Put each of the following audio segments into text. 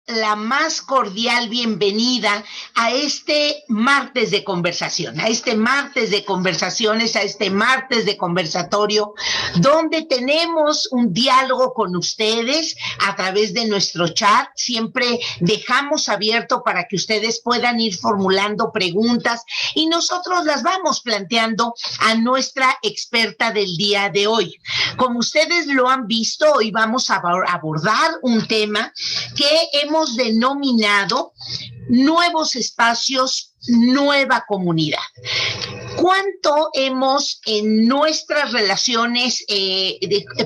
la más cordial bienvenida a este martes de conversación, a este martes de conversaciones, a este martes de conversatorio, donde tenemos un diálogo con ustedes a través de nuestro chat. Siempre dejamos abierto para que ustedes puedan ir formulando preguntas y nosotros las vamos planteando a nuestra experta del día de hoy. Como ustedes lo han visto, hoy vamos a abordar un tema que hemos denominado nuevos espacios, nueva comunidad. ¿Cuánto hemos en nuestras relaciones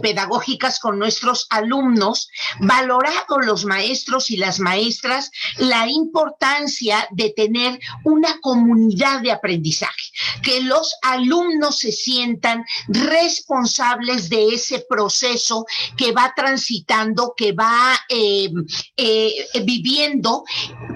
pedagógicas con nuestros alumnos valorado los maestros y las maestras la importancia de tener una comunidad de aprendizaje? Que los alumnos se sientan responsables de ese proceso que va transitando, que va viviendo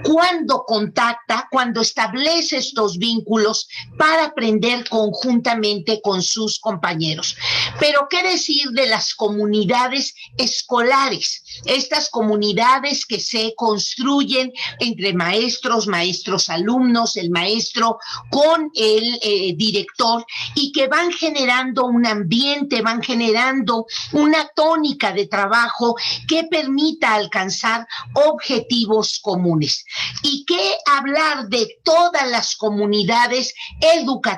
cuando contacta, cuando establece estos vínculos para aprender conjuntamente con sus compañeros. Pero, ¿qué decir de las comunidades escolares? Estas comunidades que se construyen entre maestros, alumnos, el maestro con el director, y que van generando un ambiente, van generando una tónica de trabajo que permita alcanzar objetivos comunes. Y qué hablar de todas las comunidades educativas,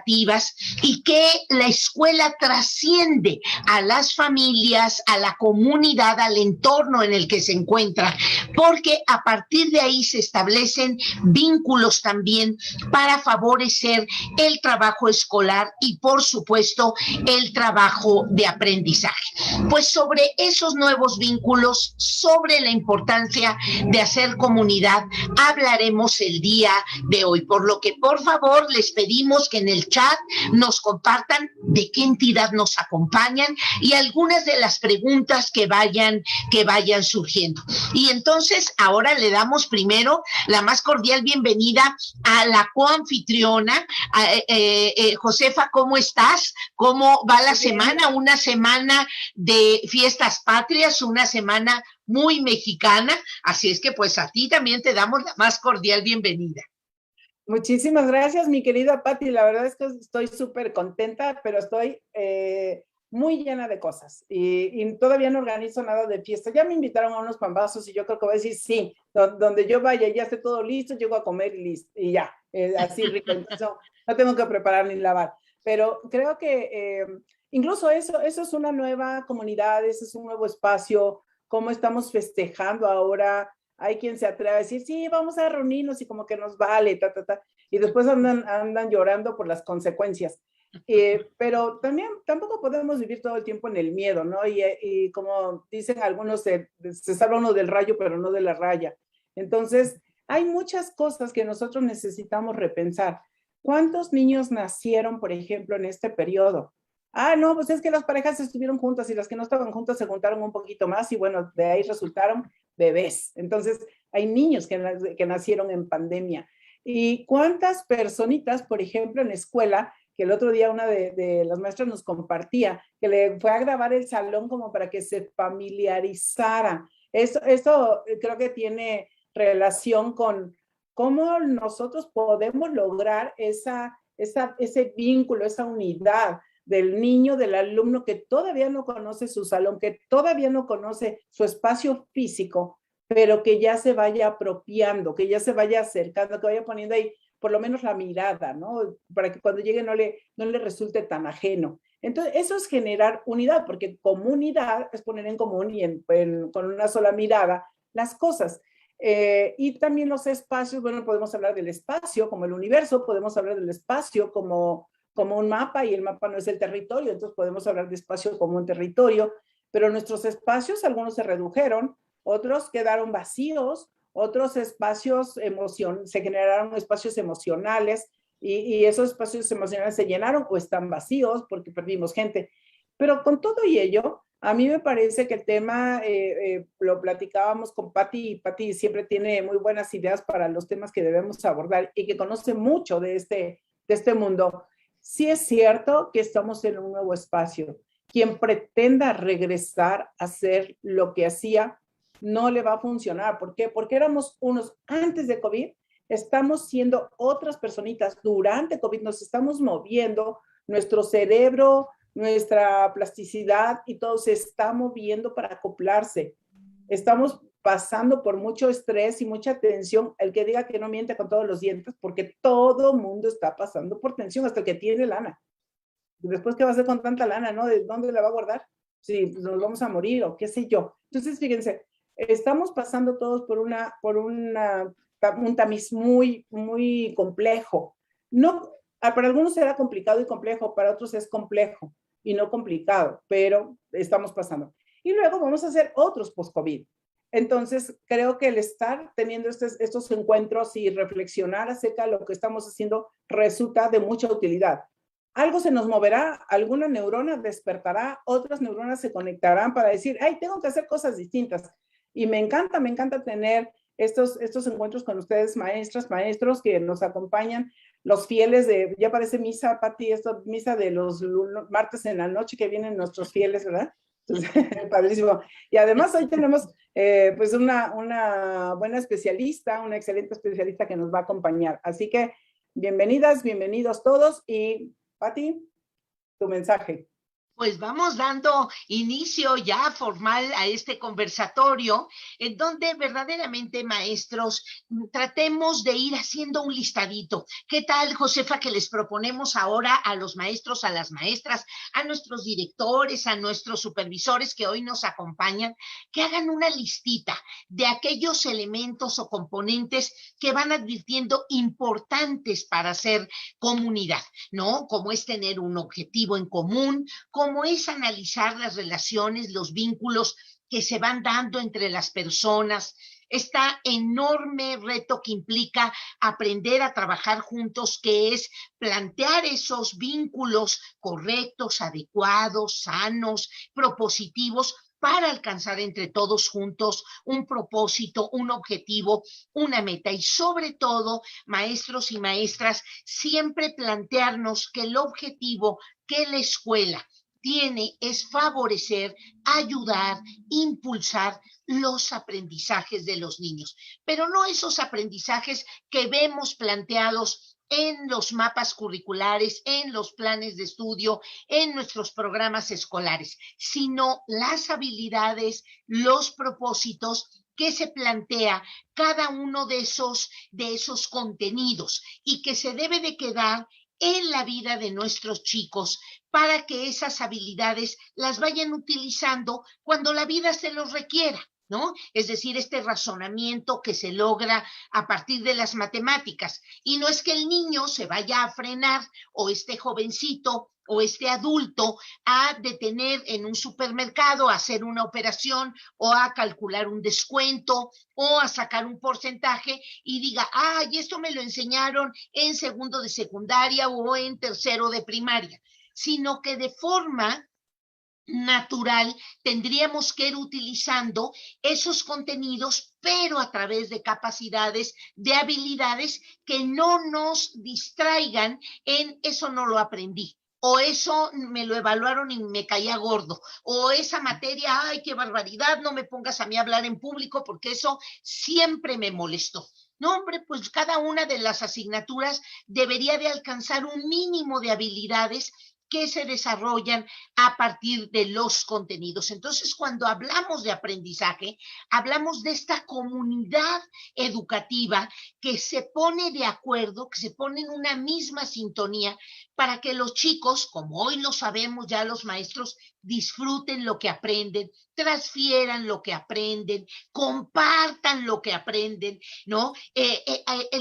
y que la escuela trasciende a las familias, a la comunidad, al entorno en el que se encuentra, porque a partir de ahí se establecen vínculos también para favorecer el trabajo escolar y, por supuesto, el trabajo de aprendizaje. Pues sobre esos nuevos vínculos, sobre la importancia de hacer comunidad, hablaremos el día de hoy, por lo que por favor les pedimos que en el chat nos compartan de qué entidad nos acompañan y algunas de las preguntas que vayan surgiendo. Y entonces ahora le damos primero la más cordial bienvenida a la coanfitriona, Josefa. ¿Cómo estás? ¿Cómo va la semana? Una semana de fiestas patrias, una semana muy mexicana, así es que pues a ti también te damos la más cordial bienvenida. Muchísimas gracias, mi querida Pati. La verdad es que estoy súper contenta, pero estoy muy llena de cosas y todavía no organizo nada de fiesta. Ya me invitaron a unos pambazos y yo creo que voy a decir sí, donde yo vaya, ya esté todo listo, llego a comer y listo, y ya, así rico. Entonces no tengo que preparar ni lavar. Pero creo que incluso eso es una nueva comunidad, ese es un nuevo espacio, cómo estamos festejando ahora. Hay quien se atreve a decir, sí, vamos a reunirnos y como que nos vale, y después andan llorando por las consecuencias. Pero también tampoco podemos vivir todo el tiempo en el miedo, ¿no? Y como dicen algunos, se salva uno del rayo, pero no de la raya. Entonces, hay muchas cosas que nosotros necesitamos repensar. ¿Cuántos niños nacieron, por ejemplo, en este periodo? Ah, no, pues es que las parejas estuvieron juntas y las que no estaban juntas se juntaron un poquito más y bueno, de ahí resultaron bebés. Entonces, hay niños que nacieron en pandemia. ¿Y cuántas personitas, por ejemplo, en escuela, que el otro día una de las maestras nos compartía, que le fue a grabar el salón como para que se familiarizara? Eso creo que tiene relación con cómo nosotros podemos lograr ese vínculo, esa unidad del niño, del alumno que todavía no conoce su salón, que todavía no conoce su espacio físico, pero que ya se vaya apropiando, que ya se vaya acercando, que vaya poniendo ahí por lo menos la mirada, ¿no? Para que cuando llegue no le resulte tan ajeno. Entonces, eso es generar unidad, porque comunidad es poner en común y con una sola mirada las cosas. Y también los espacios, bueno, podemos hablar del espacio como el universo, podemos hablar del espacio como un mapa, y el mapa no es el territorio, entonces podemos hablar de espacio como un territorio, pero nuestros espacios, algunos se redujeron, otros quedaron vacíos, otros espacios se generaron espacios emocionales, y esos espacios emocionales se llenaron o están vacíos porque perdimos gente. Pero con todo y ello, a mí me parece que el tema, lo platicábamos con Pati, y Pati siempre tiene muy buenas ideas para los temas que debemos abordar y que conoce mucho de este mundo. Sí es cierto que estamos en un nuevo espacio. Quien pretenda regresar a hacer lo que hacía no le va a funcionar. ¿Por qué? Porque éramos unos antes de COVID, estamos siendo otras personitas durante COVID, nos estamos moviendo, nuestro cerebro, nuestra plasticidad y todo se está moviendo para acoplarse. Estamos pasando por mucho estrés y mucha tensión. El que diga que no miente con todos los dientes, porque todo mundo está pasando por tensión, hasta el que tiene lana. Después, ¿qué va a hacer con tanta lana, no? ¿De dónde la va a guardar? Sí, pues nos vamos a morir o qué sé yo. Entonces, fíjense, estamos pasando todos un tamiz muy complejo. No, para algunos será complicado y complejo, para otros es complejo y no complicado, pero estamos pasando. Y luego vamos a hacer otros post-COVID. Entonces, creo que el estar teniendo estos encuentros y reflexionar acerca de lo que estamos haciendo resulta de mucha utilidad. Algo se nos moverá, alguna neurona despertará, otras neuronas se conectarán para decir, ay, tengo que hacer cosas distintas. Y me encanta tener estos encuentros con ustedes, maestras, maestros que nos acompañan, los fieles de, ya parece misa, Pati, esto, misa de los martes en la noche que vienen nuestros fieles, ¿verdad? Entonces, padrísimo. Y además hoy tenemos pues una buena especialista, una excelente especialista que nos va a acompañar. Así que bienvenidas, bienvenidos todos y Pati, tu mensaje. Pues vamos dando inicio ya formal a este conversatorio, en donde verdaderamente, maestros, tratemos de ir haciendo un listadito. ¿Qué tal, Josefa, que les proponemos ahora a los maestros, a las maestras, a nuestros directores, a nuestros supervisores que hoy nos acompañan, que hagan una listita de aquellos elementos o componentes que van advirtiendo importantes para ser comunidad, ¿no? Como es tener un objetivo en común, cómo es analizar las relaciones, los vínculos que se van dando entre las personas, este enorme reto que implica aprender a trabajar juntos, que es plantear esos vínculos correctos, adecuados, sanos, propositivos, para alcanzar entre todos juntos un propósito, un objetivo, una meta. Y sobre todo, maestros y maestras, siempre plantearnos que el objetivo que la escuela tiene es favorecer, ayudar, impulsar los aprendizajes de los niños, pero no esos aprendizajes que vemos planteados en los mapas curriculares, en los planes de estudio, en nuestros programas escolares, sino las habilidades, los propósitos que se plantea cada uno de esos contenidos y que se debe de quedar en la vida de nuestros chicos para que esas habilidades las vayan utilizando cuando la vida se los requiera, ¿no? Es decir, este razonamiento que se logra a partir de las matemáticas. Y no es que el niño se vaya a frenar o este jovencito o este adulto a detener en un supermercado, a hacer una operación o a calcular un descuento o a sacar un porcentaje y diga, ay, esto me lo enseñaron en segundo de secundaria o en tercero de primaria, sino que de forma natural tendríamos que ir utilizando esos contenidos, pero a través de capacidades, de habilidades que no nos distraigan en eso no lo aprendí, o eso me lo evaluaron y me caía gordo, o esa materia, ay, qué barbaridad, no me pongas a mí a hablar en público porque eso siempre me molestó. No, hombre, pues cada una de las asignaturas debería de alcanzar un mínimo de habilidades que se desarrollan a partir de los contenidos. Entonces, cuando hablamos de aprendizaje, hablamos de esta comunidad educativa que se pone de acuerdo, que se pone en una misma sintonía para que los chicos, como hoy lo sabemos ya los maestros, disfruten lo que aprenden, transfieran lo que aprenden, compartan lo que aprenden, ¿no?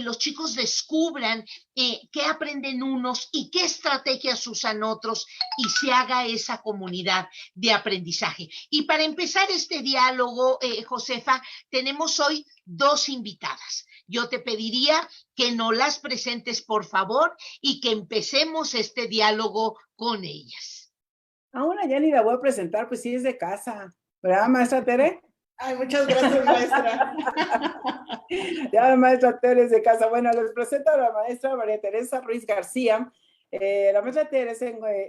Los chicos descubran qué aprenden unos y qué estrategias usan otros y se haga esa comunidad de aprendizaje. Y para empezar este diálogo, Josefa, tenemos hoy dos invitadas. Yo te pediría que nos las presentes, por favor, y que empecemos este diálogo con ellas. Ahora ya ni la voy a presentar, pues sí es de casa, ¿verdad, maestra Tere? Ay, muchas gracias, maestra. Ya la maestra Tere es de casa. Bueno, les presento a la maestra María Teresa Ruiz García. La maestra Teresa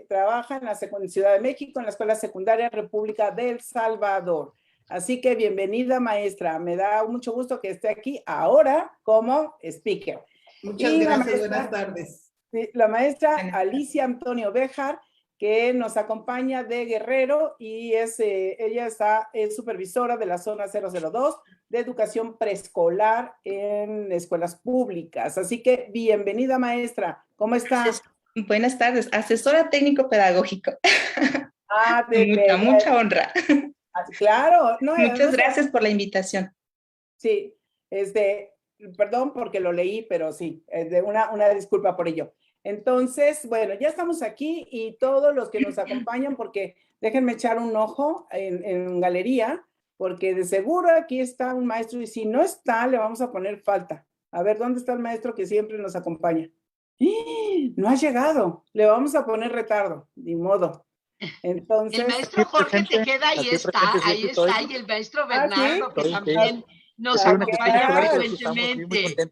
trabaja en la Ciudad de México, en la Escuela Secundaria República del Salvador. Así que bienvenida, maestra. Me da mucho gusto que esté aquí ahora como speaker. Muchas Y gracias, buenas tardes. La maestra Alicia Antonio Béjar, que nos acompaña de Guerrero y ella es supervisora de la zona 002 de educación preescolar en escuelas públicas. Así que bienvenida, maestra. ¿Cómo está? Buenas tardes, asesora técnico-pedagógico. Ah, mucha honra. Claro. No, Muchas gracias por la invitación. Sí, perdón porque lo leí, pero sí, una disculpa por ello. Entonces, bueno, ya estamos aquí y todos los que nos acompañan, porque déjenme echar un ojo en galería, porque de seguro aquí está un maestro y si no está, le vamos a poner falta. A ver, ¿dónde está el maestro que siempre nos acompaña? ¡Ah! No ha llegado, le vamos a poner retardo, ni modo. Entonces, el maestro Jorge Tejeda ahí está, y el maestro Bernardo, que también nos acompaña frecuentemente.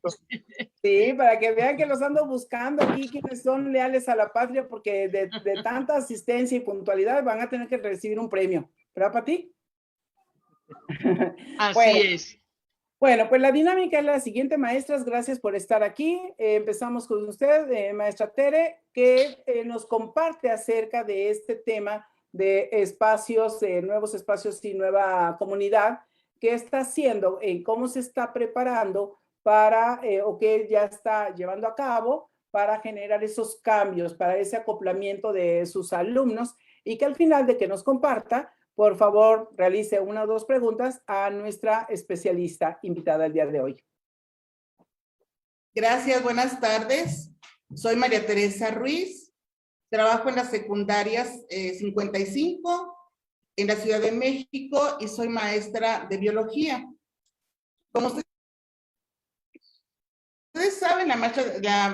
Sí, para que vean que los ando buscando aquí, quienes son leales a la patria, porque de tanta asistencia y puntualidad van a tener que recibir un premio. ¿Verdad, Pati? Así es. Bueno, pues la dinámica es la siguiente, maestras, gracias por estar aquí. Empezamos con usted, maestra Tere, que nos comparte acerca de este tema de espacios, nuevos espacios y nueva comunidad, qué está haciendo, cómo se está preparando para, o qué ya está llevando a cabo para generar esos cambios, para ese acoplamiento de sus alumnos y que al final de que nos comparta, por favor, realice una o dos preguntas a nuestra especialista invitada el día de hoy. Gracias, buenas tardes. Soy María Teresa Ruiz. Trabajo en las secundarias 55 en la Ciudad de México y soy maestra de biología. Como ustedes saben, la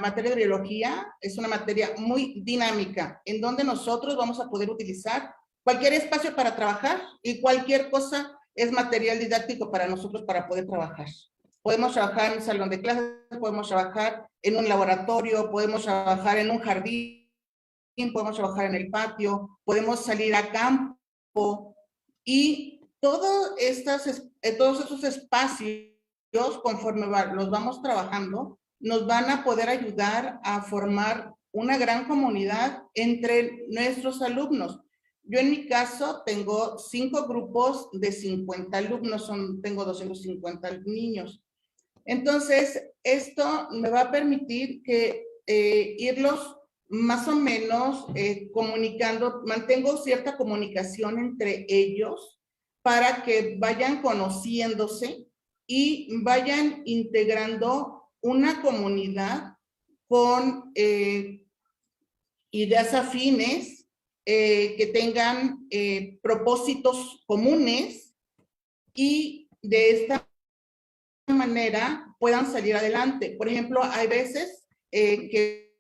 materia de biología es una materia muy dinámica, en donde nosotros vamos a poder utilizar cualquier espacio para trabajar y cualquier cosa es material didáctico para nosotros para poder trabajar. Podemos trabajar en un salón de clases, podemos trabajar en un laboratorio, podemos trabajar en un jardín, podemos trabajar en el patio, podemos salir a campo y todos esos espacios, conforme los vamos trabajando, nos van a poder ayudar a formar una gran comunidad entre nuestros alumnos. Yo en mi caso tengo 5 grupos de 50 alumnos, tengo 250 niños. Entonces, esto me va a permitir que irlos más o menos comunicando, mantengo cierta comunicación entre ellos para que vayan conociéndose y vayan integrando una comunidad con ideas afines, que tengan propósitos comunes y de esta manera puedan salir adelante. Por ejemplo, hay veces que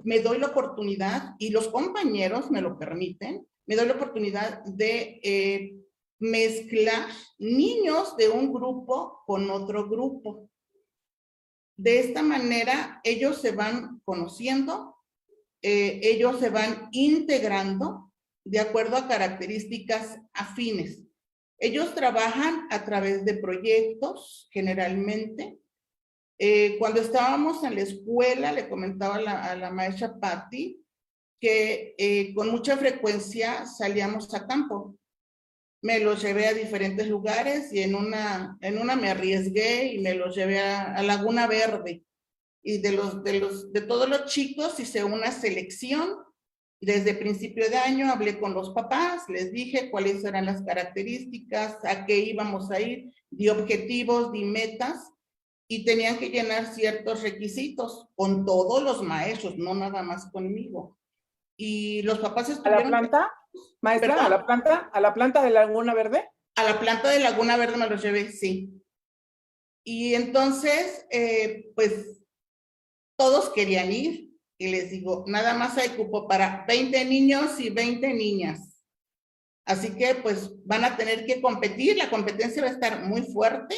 me doy la oportunidad, y los compañeros me lo permiten, me doy la oportunidad de mezclar niños de un grupo con otro grupo. De esta manera, ellos se van conociendo, ellos se van integrando de acuerdo a características afines. Ellos trabajan a través de proyectos, generalmente. Cuando estábamos en la escuela, le comentaba a la maestra Patti que con mucha frecuencia salíamos a campo. Me los llevé a diferentes lugares y en una me arriesgué y me los llevé a Laguna Verde. Y de todos los chicos hice una selección. Desde principio de año hablé con los papás, les dije cuáles eran las características, a qué íbamos a ir, di objetivos, di metas, y tenían que llenar ciertos requisitos con todos los maestros, no nada más conmigo. Y los papás estuvieron... ¿A la planta, maestra? ¿Perdón? ¿A la planta de Laguna Verde? A la planta de Laguna Verde me los llevé, sí. Y entonces, pues, todos querían ir. Y les digo, nada más hay cupo para 20 niños y 20 niñas. Así que, pues, van a tener que competir. La competencia va a estar muy fuerte.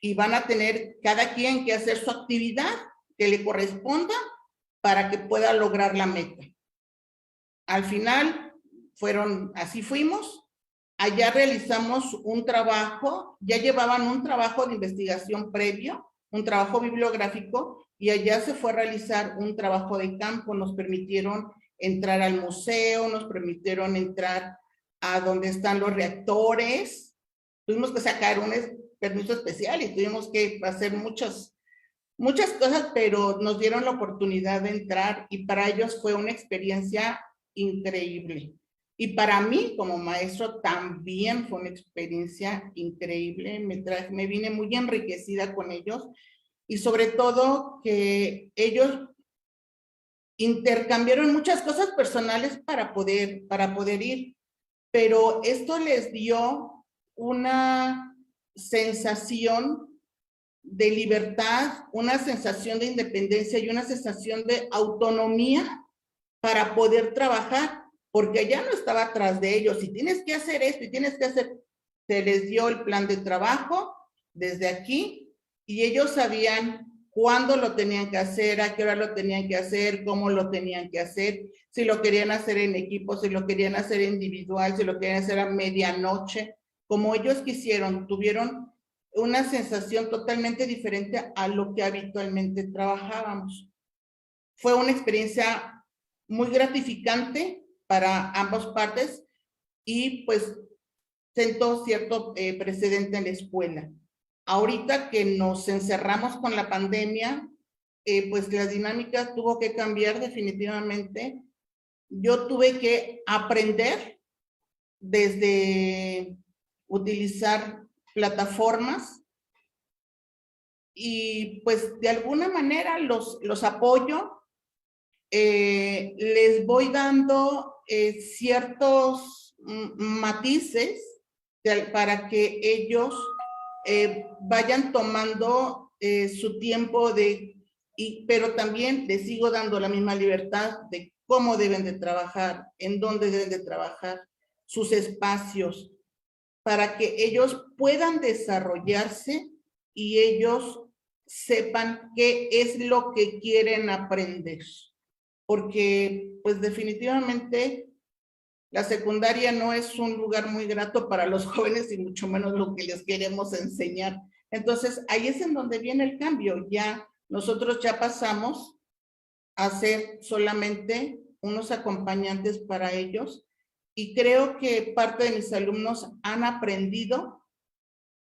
Y van a tener cada quien que hacer su actividad que le corresponda para que pueda lograr la meta. Al final, así fuimos. allá realizamos un trabajo, ya llevaban un trabajo de investigación previo, un trabajo bibliográfico, y allá se fue a realizar un trabajo de campo. Nos permitieron entrar al museo, nos permitieron entrar a donde están los reactores. Tuvimos que sacar un permiso especial y tuvimos que hacer muchas cosas, pero nos dieron la oportunidad de entrar y para ellos fue una experiencia increíble. Y para mí, como maestro, también fue una experiencia increíble. Me vine muy enriquecida con ellos y sobre todo que ellos intercambiaron muchas cosas personales para poder ir, pero esto les dio una sensación de libertad, una sensación de independencia y una sensación de autonomía para poder trabajar, porque ya no estaba atrás de ellos, y tienes que hacer esto, y tienes que hacer, se les dio el plan de trabajo desde aquí, y ellos sabían cuándo lo tenían que hacer, a qué hora lo tenían que hacer, cómo lo tenían que hacer, si lo querían hacer en equipo, si lo querían hacer individual, si lo querían hacer a medianoche, como ellos quisieron. Tuvieron una sensación totalmente diferente a lo que habitualmente trabajábamos. Fue una experiencia muy gratificante para ambas partes y pues sentó cierto precedente en la escuela. Ahorita que nos encerramos con la pandemia, pues la dinámica tuvo que cambiar definitivamente. Yo tuve que aprender desde utilizar plataformas y pues de alguna manera los apoyo, les voy dando ciertos matices para que ellos vayan tomando su tiempo pero también les sigo dando la misma libertad de cómo deben de trabajar, en dónde deben de trabajar, sus espacios, para que ellos puedan desarrollarse y ellos sepan qué es lo que quieren aprender. Porque, pues definitivamente, la secundaria no es un lugar muy grato para los jóvenes y mucho menos lo que les queremos enseñar. Entonces, ahí es en donde viene el cambio. Nosotros ya pasamos a ser solamente unos acompañantes para ellos y creo que parte de mis alumnos han aprendido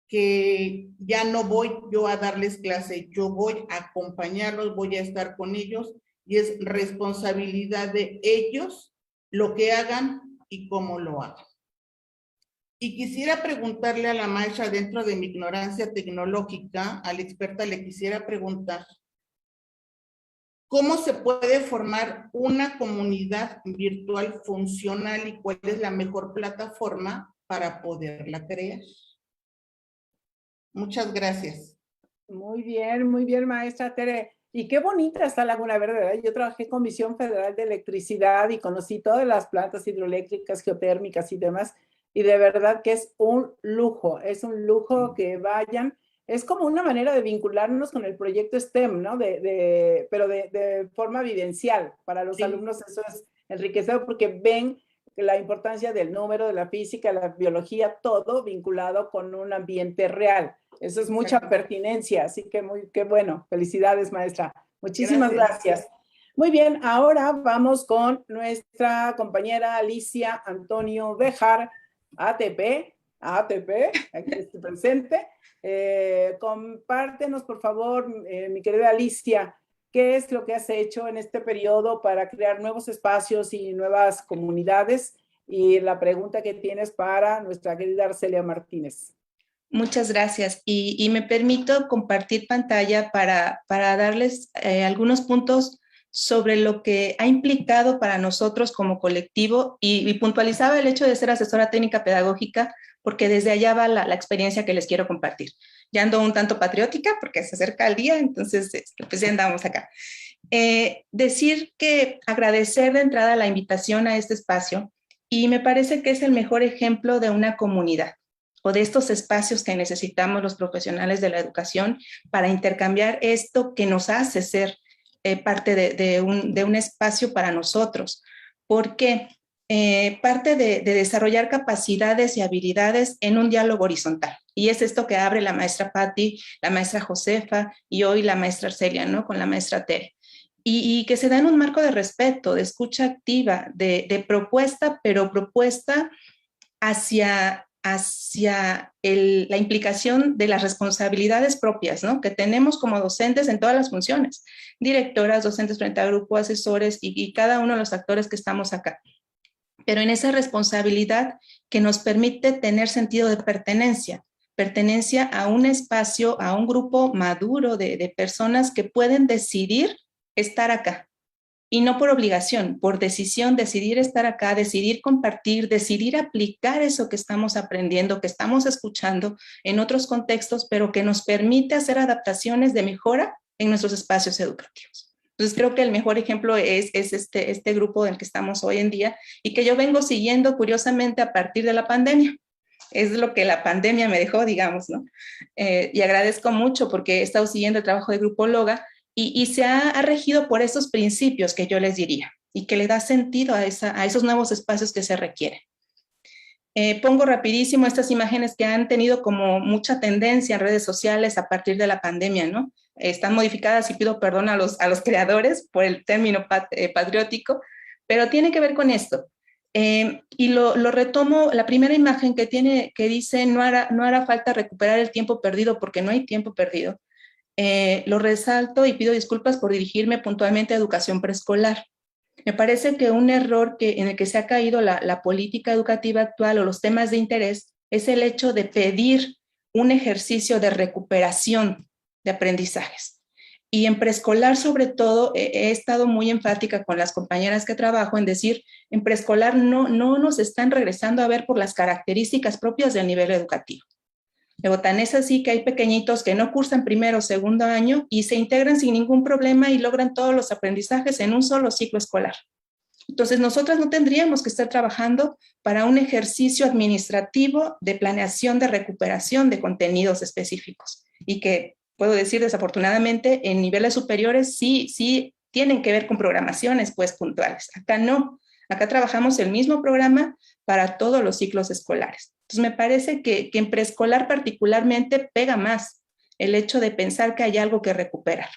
que ya no voy yo a darles clase, yo voy a acompañarlos, voy a estar con ellos y es responsabilidad de ellos lo que hagan y cómo lo hagan. Y quisiera preguntarle a la maestra, dentro de mi ignorancia tecnológica, a la experta le quisiera preguntar, ¿cómo se puede formar una comunidad virtual funcional y cuál es la mejor plataforma para poderla crear? Muchas gracias. Muy bien, maestra Tere. Y qué bonita está Laguna Verde, ¿verdad? Yo trabajé con Comisión Federal de Electricidad y conocí todas las plantas hidroeléctricas, geotérmicas y demás. Y de verdad que es un lujo que vayan. Es como una manera de vincularnos con el proyecto STEM, ¿no? Pero de forma vivencial. Para los alumnos eso es enriquecedor porque ven la importancia del número, de la física, la biología, todo vinculado con un ambiente real. Eso es mucha pertinencia, así que qué bueno. Felicidades, maestra. Muchísimas gracias. Muy bien, ahora vamos con nuestra compañera Alicia Antonio Béjar, ATP, aquí está presente. Compártenos, por favor, mi querida Alicia, ¿qué es lo que has hecho en este periodo para crear nuevos espacios y nuevas comunidades? Y la pregunta que tienes para nuestra querida Arcelia Martínez. Muchas gracias. Y me permito compartir pantalla para darles algunos puntos sobre lo que ha implicado para nosotros como colectivo y puntualizaba el hecho de ser asesora técnica pedagógica porque desde allá va la experiencia que les quiero compartir. Ya ando un tanto patriótica porque se acerca el día, entonces pues ya andamos acá. Decir que agradecer de entrada la invitación a este espacio y me parece que es el mejor ejemplo de una comunidad o de estos espacios que necesitamos los profesionales de la educación para intercambiar esto que nos hace ser parte de un espacio para nosotros. Porque parte de desarrollar capacidades y habilidades en un diálogo horizontal. Y es esto que abre la maestra Patti, la maestra Josefa y hoy la maestra Arcelia, ¿no? Con la maestra Tere. Y que se da en un marco de respeto, de escucha activa, de propuesta, pero propuesta hacia la implicación de las responsabilidades propias, ¿no? Que tenemos como docentes en todas las funciones, directoras, docentes frente a grupo, asesores y cada uno de los actores que estamos acá. Pero en esa responsabilidad que nos permite tener sentido de pertenencia a un espacio, a un grupo maduro de personas que pueden decidir estar acá. Y no por obligación, por decisión, decidir estar acá, decidir compartir, decidir aplicar eso que estamos aprendiendo, que estamos escuchando en otros contextos, pero que nos permite hacer adaptaciones de mejora en nuestros espacios educativos. Entonces creo que el mejor ejemplo es este grupo del que estamos hoy en día y que yo vengo siguiendo curiosamente a partir de la pandemia. Es lo que la pandemia me dejó, digamos, ¿no? Y agradezco mucho porque he estado siguiendo el trabajo de Grupo Loga y se ha regido por esos principios que yo les diría y que le da sentido a esos nuevos espacios que se requieren. Pongo rapidísimo estas imágenes que han tenido como mucha tendencia en redes sociales a partir de la pandemia, ¿no? Están modificadas y pido perdón a los creadores por el término patriótico, pero tiene que ver con esto. Y lo retomo, la primera imagen que dice no hará falta recuperar el tiempo perdido porque no hay tiempo perdido. Lo resalto y pido disculpas por dirigirme puntualmente a educación preescolar. Me parece que un error en el que se ha caído la política educativa actual o los temas de interés es el hecho de pedir un ejercicio de recuperación de aprendizajes. Y en preescolar, sobre todo, he estado muy enfática con las compañeras que trabajo en decir, en preescolar no nos están regresando a ver por las características propias del nivel educativo. Luego, tan es así que hay pequeñitos que no cursan primero o segundo año y se integran sin ningún problema y logran todos los aprendizajes en un solo ciclo escolar. Entonces, nosotras no tendríamos que estar trabajando para un ejercicio administrativo de planeación de recuperación de contenidos específicos y que, puedo decir desafortunadamente, en niveles superiores sí tienen que ver con programaciones pues puntuales. Acá no, acá trabajamos el mismo programa para todos los ciclos escolares. Entonces me parece que en preescolar particularmente pega más el hecho de pensar que hay algo que recuperar,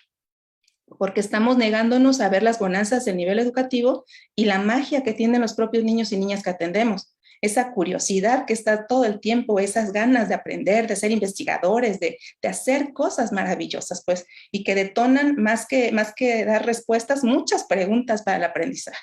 porque estamos negándonos a ver las bonanzas del nivel educativo y la magia que tienen los propios niños y niñas que atendemos. Esa curiosidad que está todo el tiempo, esas ganas de aprender, de ser investigadores, de hacer cosas maravillosas, pues, y que detonan más que dar respuestas, muchas preguntas para el aprendizaje.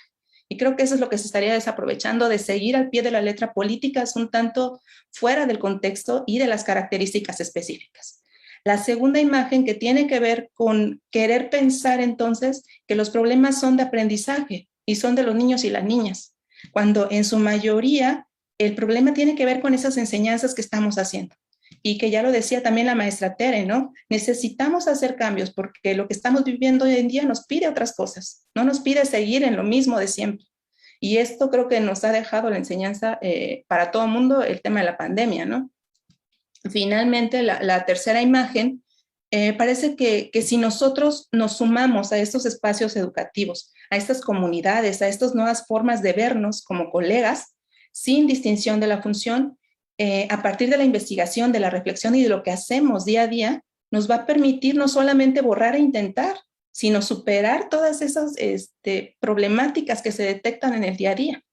Y creo que eso es lo que se estaría desaprovechando de seguir al pie de la letra políticas un tanto fuera del contexto y de las características específicas. La segunda imagen que tiene que ver con querer pensar entonces que los problemas son de aprendizaje y son de los niños y las niñas, cuando en su mayoría el problema tiene que ver con esas enseñanzas que estamos haciendo. Y que ya lo decía también la maestra Tere, ¿no? Necesitamos hacer cambios porque lo que estamos viviendo hoy en día nos pide otras cosas, no nos pide seguir en lo mismo de siempre. Y esto creo que nos ha dejado la enseñanza para todo el mundo, el tema de la pandemia, ¿no? Finalmente, la tercera imagen, parece que si nosotros nos sumamos a estos espacios educativos, a estas comunidades, a estas nuevas formas de vernos como colegas, sin distinción de la función, a partir de la investigación, de la reflexión y de lo que hacemos día a día, nos va a permitir no solamente borrar e intentar, sino superar todas esas problemáticas que se detectan en el día a día.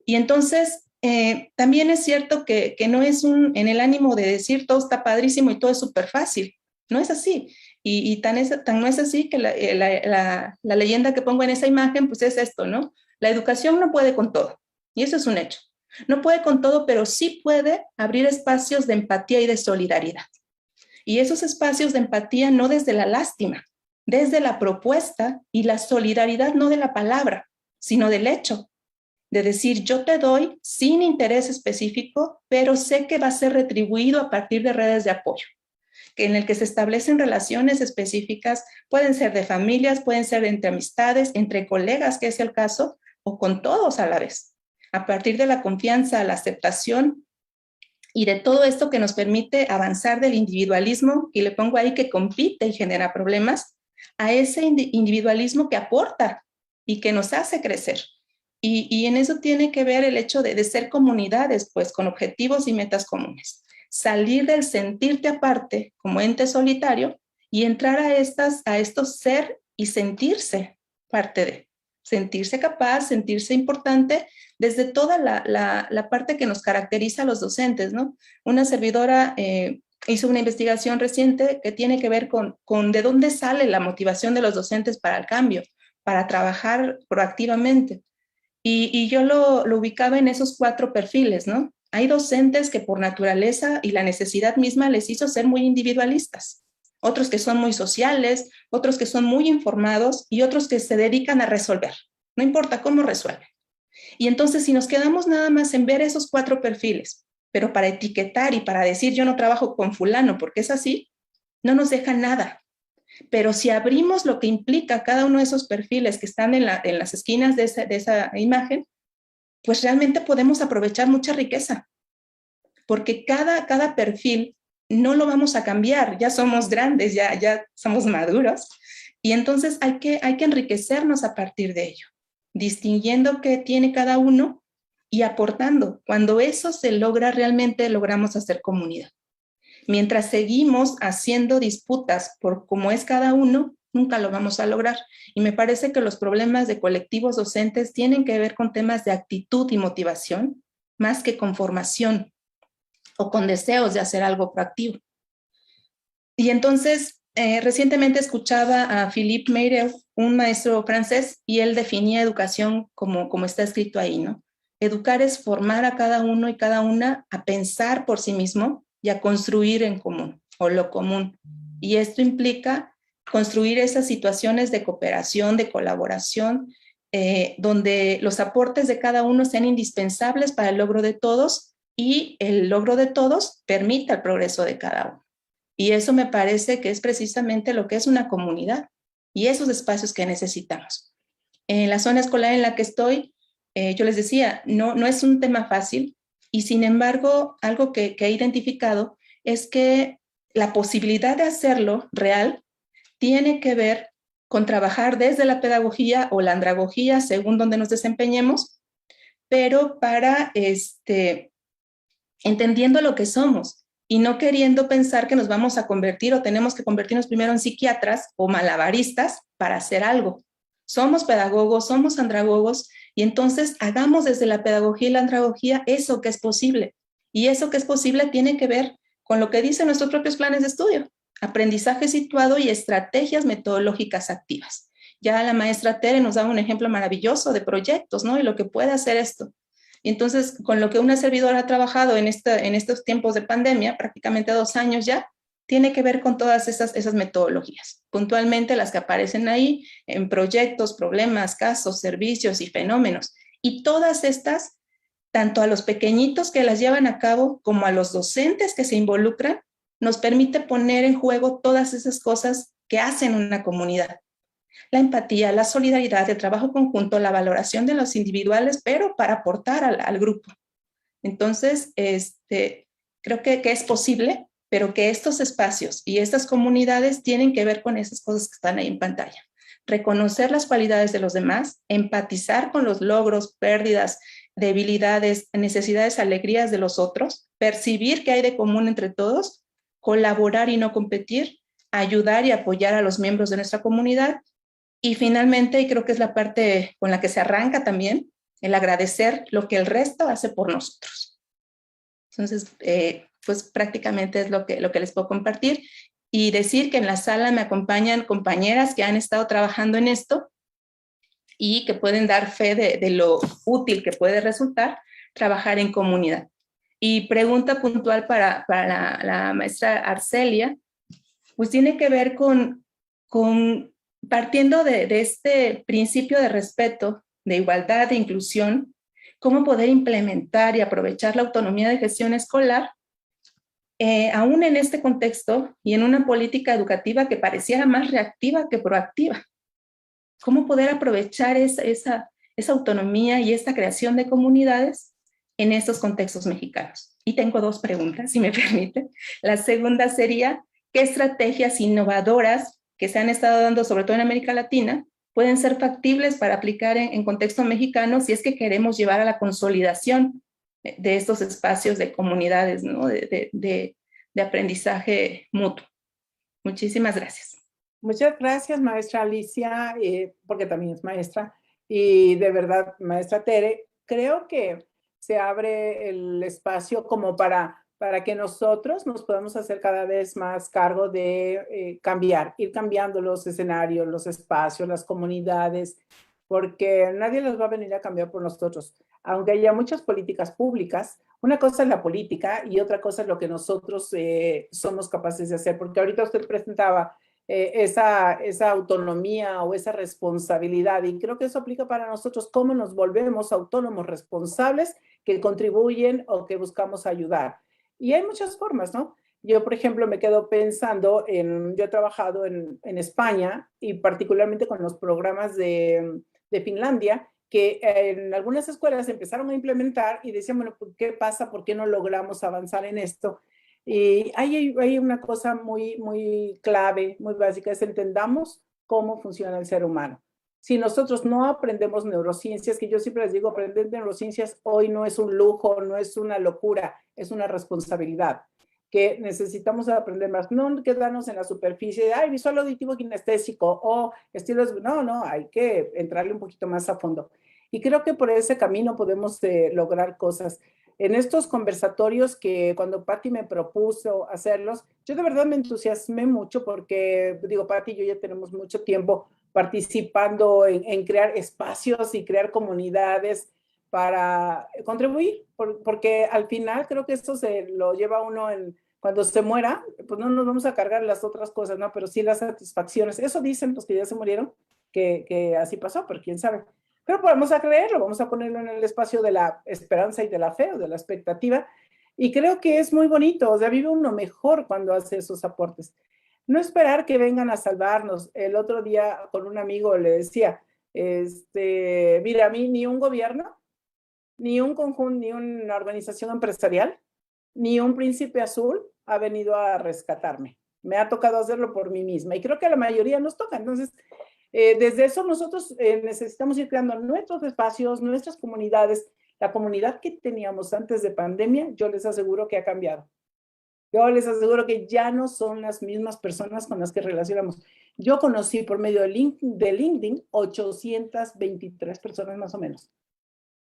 Y entonces, también es cierto que no es en el ánimo de decir todo está padrísimo y todo es súper fácil. No es así. Y tan no es así que la leyenda que pongo en esa imagen, pues es esto, ¿no? La educación no puede con todo. Y eso es un hecho. No puede con todo, pero sí puede abrir espacios de empatía y de solidaridad. Y esos espacios de empatía no desde la lástima, desde la propuesta y la solidaridad no de la palabra, sino del hecho. De decir, yo te doy sin interés específico, pero sé que va a ser retribuido a partir de redes de apoyo, en el que se establecen relaciones específicas, pueden ser de familias, pueden ser entre amistades, entre colegas, que es el caso, o con todos a la vez. A partir de la confianza, la aceptación y de todo esto que nos permite avanzar del individualismo, y le pongo ahí que compite y genera problemas, a ese individualismo que aporta y que nos hace crecer. Y en eso tiene que ver el hecho de ser comunidades, pues, con objetivos y metas comunes. Salir del sentirte aparte como ente solitario y entrar a estos ser y sentirse parte de, sentirse capaz, sentirse importante desde toda la parte que nos caracteriza a los docentes, ¿no? Una servidora hizo una investigación reciente que tiene que ver con de dónde sale la motivación de los docentes para el cambio, para trabajar proactivamente. Y yo lo ubicaba en esos 4 perfiles, ¿no? Hay docentes que por naturaleza y la necesidad misma les hizo ser muy individualistas, otros que son muy sociales, otros que son muy informados y otros que se dedican a resolver, no importa cómo resuelven. Y entonces si nos quedamos nada más en ver esos 4 perfiles, pero para etiquetar y para decir yo no trabajo con fulano porque es así, no nos deja nada. Pero si abrimos lo que implica cada uno de esos perfiles que están en las esquinas de esa imagen, pues realmente podemos aprovechar mucha riqueza, porque cada perfil no lo vamos a cambiar, ya somos grandes, ya somos maduros, y entonces hay que enriquecernos a partir de ello, distinguiendo qué tiene cada uno y aportando. Cuando eso se logra, realmente logramos hacer comunidad. Mientras seguimos haciendo disputas por cómo es cada uno, nunca lo vamos a lograr. Y me parece que los problemas de colectivos docentes tienen que ver con temas de actitud y motivación, más que con formación o con deseos de hacer algo proactivo. Y entonces, recientemente escuchaba a Philippe Meirel, un maestro francés, y él definía educación como está escrito ahí, ¿no? Educar es formar a cada uno y cada una a pensar por sí mismo y a construir en común, o lo común. Y esto implica construir esas situaciones de cooperación, de colaboración, donde los aportes de cada uno sean indispensables para el logro de todos y el logro de todos permita el progreso de cada uno. Y eso me parece que es precisamente lo que es una comunidad y esos espacios que necesitamos. En la zona escolar en la que estoy, yo les decía, no es un tema fácil y sin embargo, algo que he identificado es que la posibilidad de hacerlo real tiene que ver con trabajar desde la pedagogía o la andragogía, según donde nos desempeñemos, pero para entendiendo lo que somos y no queriendo pensar que nos vamos a convertir o tenemos que convertirnos primero en psiquiatras o malabaristas para hacer algo. Somos pedagogos, somos andragogos y entonces hagamos desde la pedagogía y la andragogía eso que es posible. Y eso que es posible tiene que ver con lo que dicen nuestros propios planes de estudio. Aprendizaje situado y estrategias metodológicas activas. Ya la maestra Tere nos daba un ejemplo maravilloso de proyectos, ¿no? Y lo que puede hacer esto. Y entonces, con lo que una servidora ha trabajado en estos tiempos de pandemia, prácticamente 2 años ya, tiene que ver con todas esas metodologías. Puntualmente las que aparecen ahí en proyectos, problemas, casos, servicios y fenómenos. Y todas estas, tanto a los pequeñitos que las llevan a cabo como a los docentes que se involucran, nos permite poner en juego todas esas cosas que hacen una comunidad. La empatía, la solidaridad, el trabajo conjunto, la valoración de los individuales, pero para aportar al grupo. Entonces, creo que es posible, pero que estos espacios y estas comunidades tienen que ver con esas cosas que están ahí en pantalla. Reconocer las cualidades de los demás, empatizar con los logros, pérdidas, debilidades, necesidades, alegrías de los otros, percibir qué hay de común entre todos, colaborar y no competir, ayudar y apoyar a los miembros de nuestra comunidad y finalmente, y creo que es la parte con la que se arranca también, el agradecer lo que el resto hace por nosotros. Entonces, pues prácticamente es lo que les puedo compartir y decir que en la sala me acompañan compañeras que han estado trabajando en esto y que pueden dar fe de lo útil que puede resultar trabajar en comunidad. Y pregunta puntual para la maestra Arcelia, pues tiene que ver con partiendo de este principio de respeto, de igualdad, de inclusión, cómo poder implementar y aprovechar la autonomía de gestión escolar, aún en este contexto y en una política educativa que pareciera más reactiva que proactiva. Cómo poder aprovechar esa autonomía y esta creación de comunidades en estos contextos mexicanos. Y tengo 2 preguntas, si me permite. La segunda sería, ¿qué estrategias innovadoras que se han estado dando, sobre todo en América Latina, pueden ser factibles para aplicar en contexto mexicano si es que queremos llevar a la consolidación de estos espacios de comunidades, ¿no? de aprendizaje mutuo. Muchísimas gracias. Muchas gracias, maestra Alicia, porque también es maestra, y de verdad, maestra Tere, creo que se abre el espacio como para que nosotros nos podamos hacer cada vez más cargo de ir cambiando los escenarios, los espacios, las comunidades, porque nadie los va a venir a cambiar por nosotros. Aunque haya muchas políticas públicas, una cosa es la política y otra cosa es lo que nosotros somos capaces de hacer, porque ahorita usted presentaba esa autonomía o esa responsabilidad, y creo que eso aplica para nosotros, cómo nos volvemos autónomos, responsables, que contribuyen o que buscamos ayudar. Y hay muchas formas, ¿no? Yo, por ejemplo, me quedo pensando yo he trabajado en España y particularmente con los programas de Finlandia, que en algunas escuelas empezaron a implementar y decían, bueno, ¿qué pasa? ¿Por qué no logramos avanzar en esto? Y hay una cosa muy clave, muy básica, es entendamos cómo funciona el ser humano. Si nosotros no aprendemos neurociencias, que yo siempre les digo, aprender neurociencias hoy no es un lujo, no es una locura, es una responsabilidad que necesitamos aprender más, no quedarnos en la superficie de, visual auditivo kinestésico o estilos, no, hay que entrarle un poquito más a fondo. Y creo que por ese camino podemos lograr cosas. En estos conversatorios que cuando Patti me propuso hacerlos, yo de verdad me entusiasmé mucho porque, digo, Patti y yo ya tenemos mucho tiempo participando en crear espacios y crear comunidades para contribuir, porque al final creo que esto se lo lleva uno cuando se muera, pues no nos vamos a cargar las otras cosas, ¿no? Pero sí las satisfacciones. Eso dicen los que ya se murieron, que así pasó, pero quién sabe. Pero vamos a creerlo, vamos a ponerlo en el espacio de la esperanza y de la fe o de la expectativa. Y creo que es muy bonito, o sea, vive uno mejor cuando hace esos aportes. No esperar que vengan a salvarnos. El otro día con un amigo le decía, mira, a mí ni un gobierno, ni un conjunto, ni una organización empresarial, ni un príncipe azul ha venido a rescatarme. Me ha tocado hacerlo por mí misma y creo que a la mayoría nos toca. Entonces, desde eso nosotros necesitamos ir creando nuestros espacios, nuestras comunidades. La comunidad que teníamos antes de pandemia, yo les aseguro que ha cambiado. Yo les aseguro que ya no son las mismas personas con las que relacionamos. Yo conocí por medio de LinkedIn 823 personas más o menos.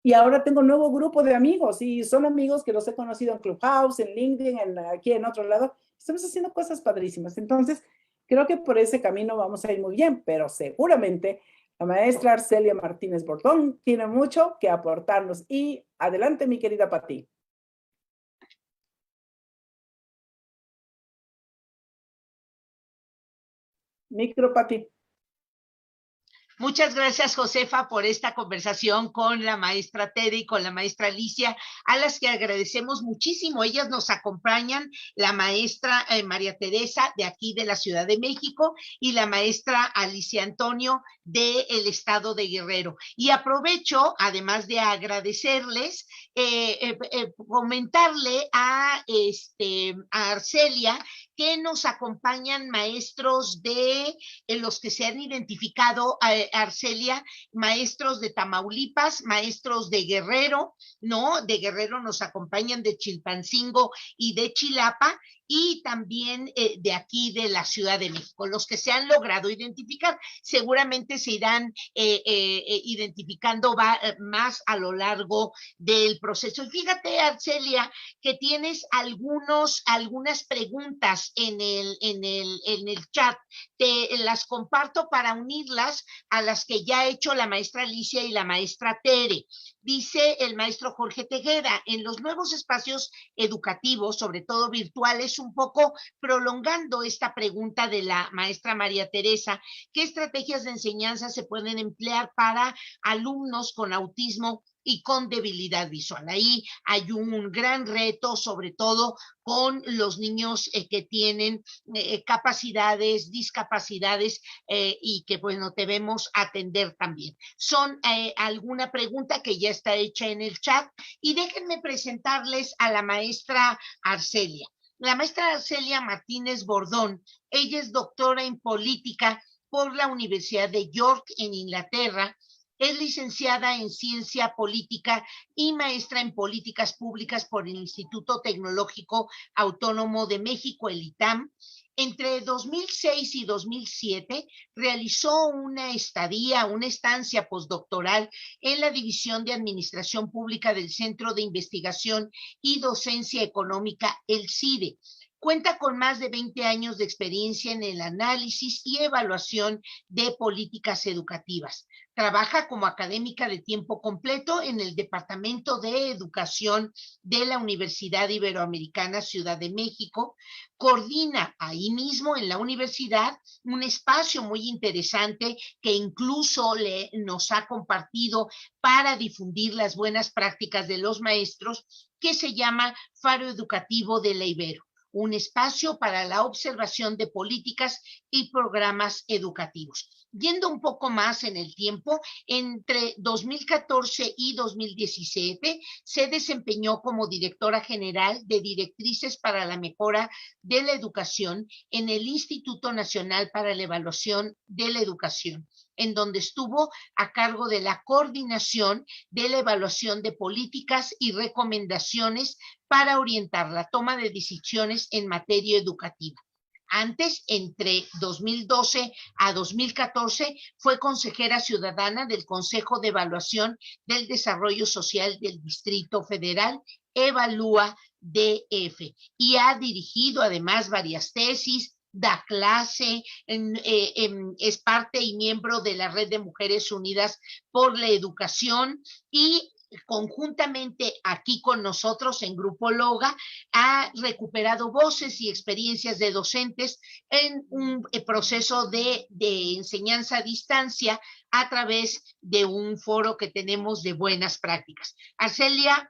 Y ahora tengo un nuevo grupo de amigos y son amigos que los he conocido en Clubhouse, en LinkedIn, aquí en otro lado. Estamos haciendo cosas padrísimas. Entonces, creo que por ese camino vamos a ir muy bien, pero seguramente la maestra Arcelia Martínez Bordón tiene mucho que aportarnos. Y adelante, mi querida Pati. Micro, Pati. Muchas gracias, Josefa, por esta conversación con la maestra Tere y con la maestra Alicia, a las que agradecemos muchísimo. Ellas nos acompañan, la maestra María Teresa, de aquí de la Ciudad de México, y la maestra Alicia Antonio, del estado de Guerrero. Y aprovecho, además de agradecerles, comentarle a Arcelia que nos acompañan maestros de los que se han identificado, Arcelia, maestros de Tamaulipas, maestros de Guerrero, ¿no? De Guerrero nos acompañan de Chilpancingo y de Chilapa, y también de aquí de la Ciudad de México. Los que se han logrado identificar seguramente se irán identificando más a lo largo del proceso. Y fíjate, Arcelia, que tienes algunas preguntas en el chat. Te las comparto para unirlas a las que ya ha hecho la maestra Alicia y la maestra Tere. Dice el maestro Jorge Tejeda, en los nuevos espacios educativos, sobre todo virtuales, un poco prolongando esta pregunta de la maestra María Teresa, ¿qué estrategias de enseñanza se pueden emplear para alumnos con autismo y con debilidad visual? Ahí hay un gran reto, sobre todo con los niños que tienen capacidades, discapacidades y que, bueno, debemos atender también. Son alguna pregunta que ya está hecha en el chat, y déjenme presentarles a la maestra Arcelia. La maestra Arcelia Martínez Bordón, ella es doctora en política por la Universidad de York en Inglaterra. Es licenciada en Ciencia Política y maestra en Políticas Públicas por el Instituto Tecnológico Autónomo de México, el ITAM. Entre 2006 y 2007 realizó una estancia postdoctoral en la División de Administración Pública del Centro de Investigación y Docencia Económica, el CIDE. Cuenta con más de 20 años de experiencia en el análisis y evaluación de políticas educativas. Trabaja como académica de tiempo completo en el Departamento de Educación de la Universidad Iberoamericana Ciudad de México. Coordina ahí mismo en la universidad un espacio muy interesante que incluso nos ha compartido para difundir las buenas prácticas de los maestros, que se llama Faro Educativo de la Ibero, un espacio para la observación de políticas y programas educativos. Yendo un poco más en el tiempo, entre 2014 y 2017 se desempeñó como directora general de Directrices para la Mejora de la Educación en el Instituto Nacional para la Evaluación de la Educación, en donde estuvo a cargo de la coordinación de la evaluación de políticas y recomendaciones para orientar la toma de decisiones en materia educativa. Antes, entre 2012 a 2014, fue consejera ciudadana del Consejo de Evaluación del Desarrollo Social del Distrito Federal, Evalúa DF, y ha dirigido además varias tesis, da clase, es parte y miembro de la Red de Mujeres Unidas por la Educación, y conjuntamente aquí con nosotros en Grupo Loga ha recuperado voces y experiencias de docentes en un proceso de enseñanza a distancia a través de un foro que tenemos de buenas prácticas. Arcelia,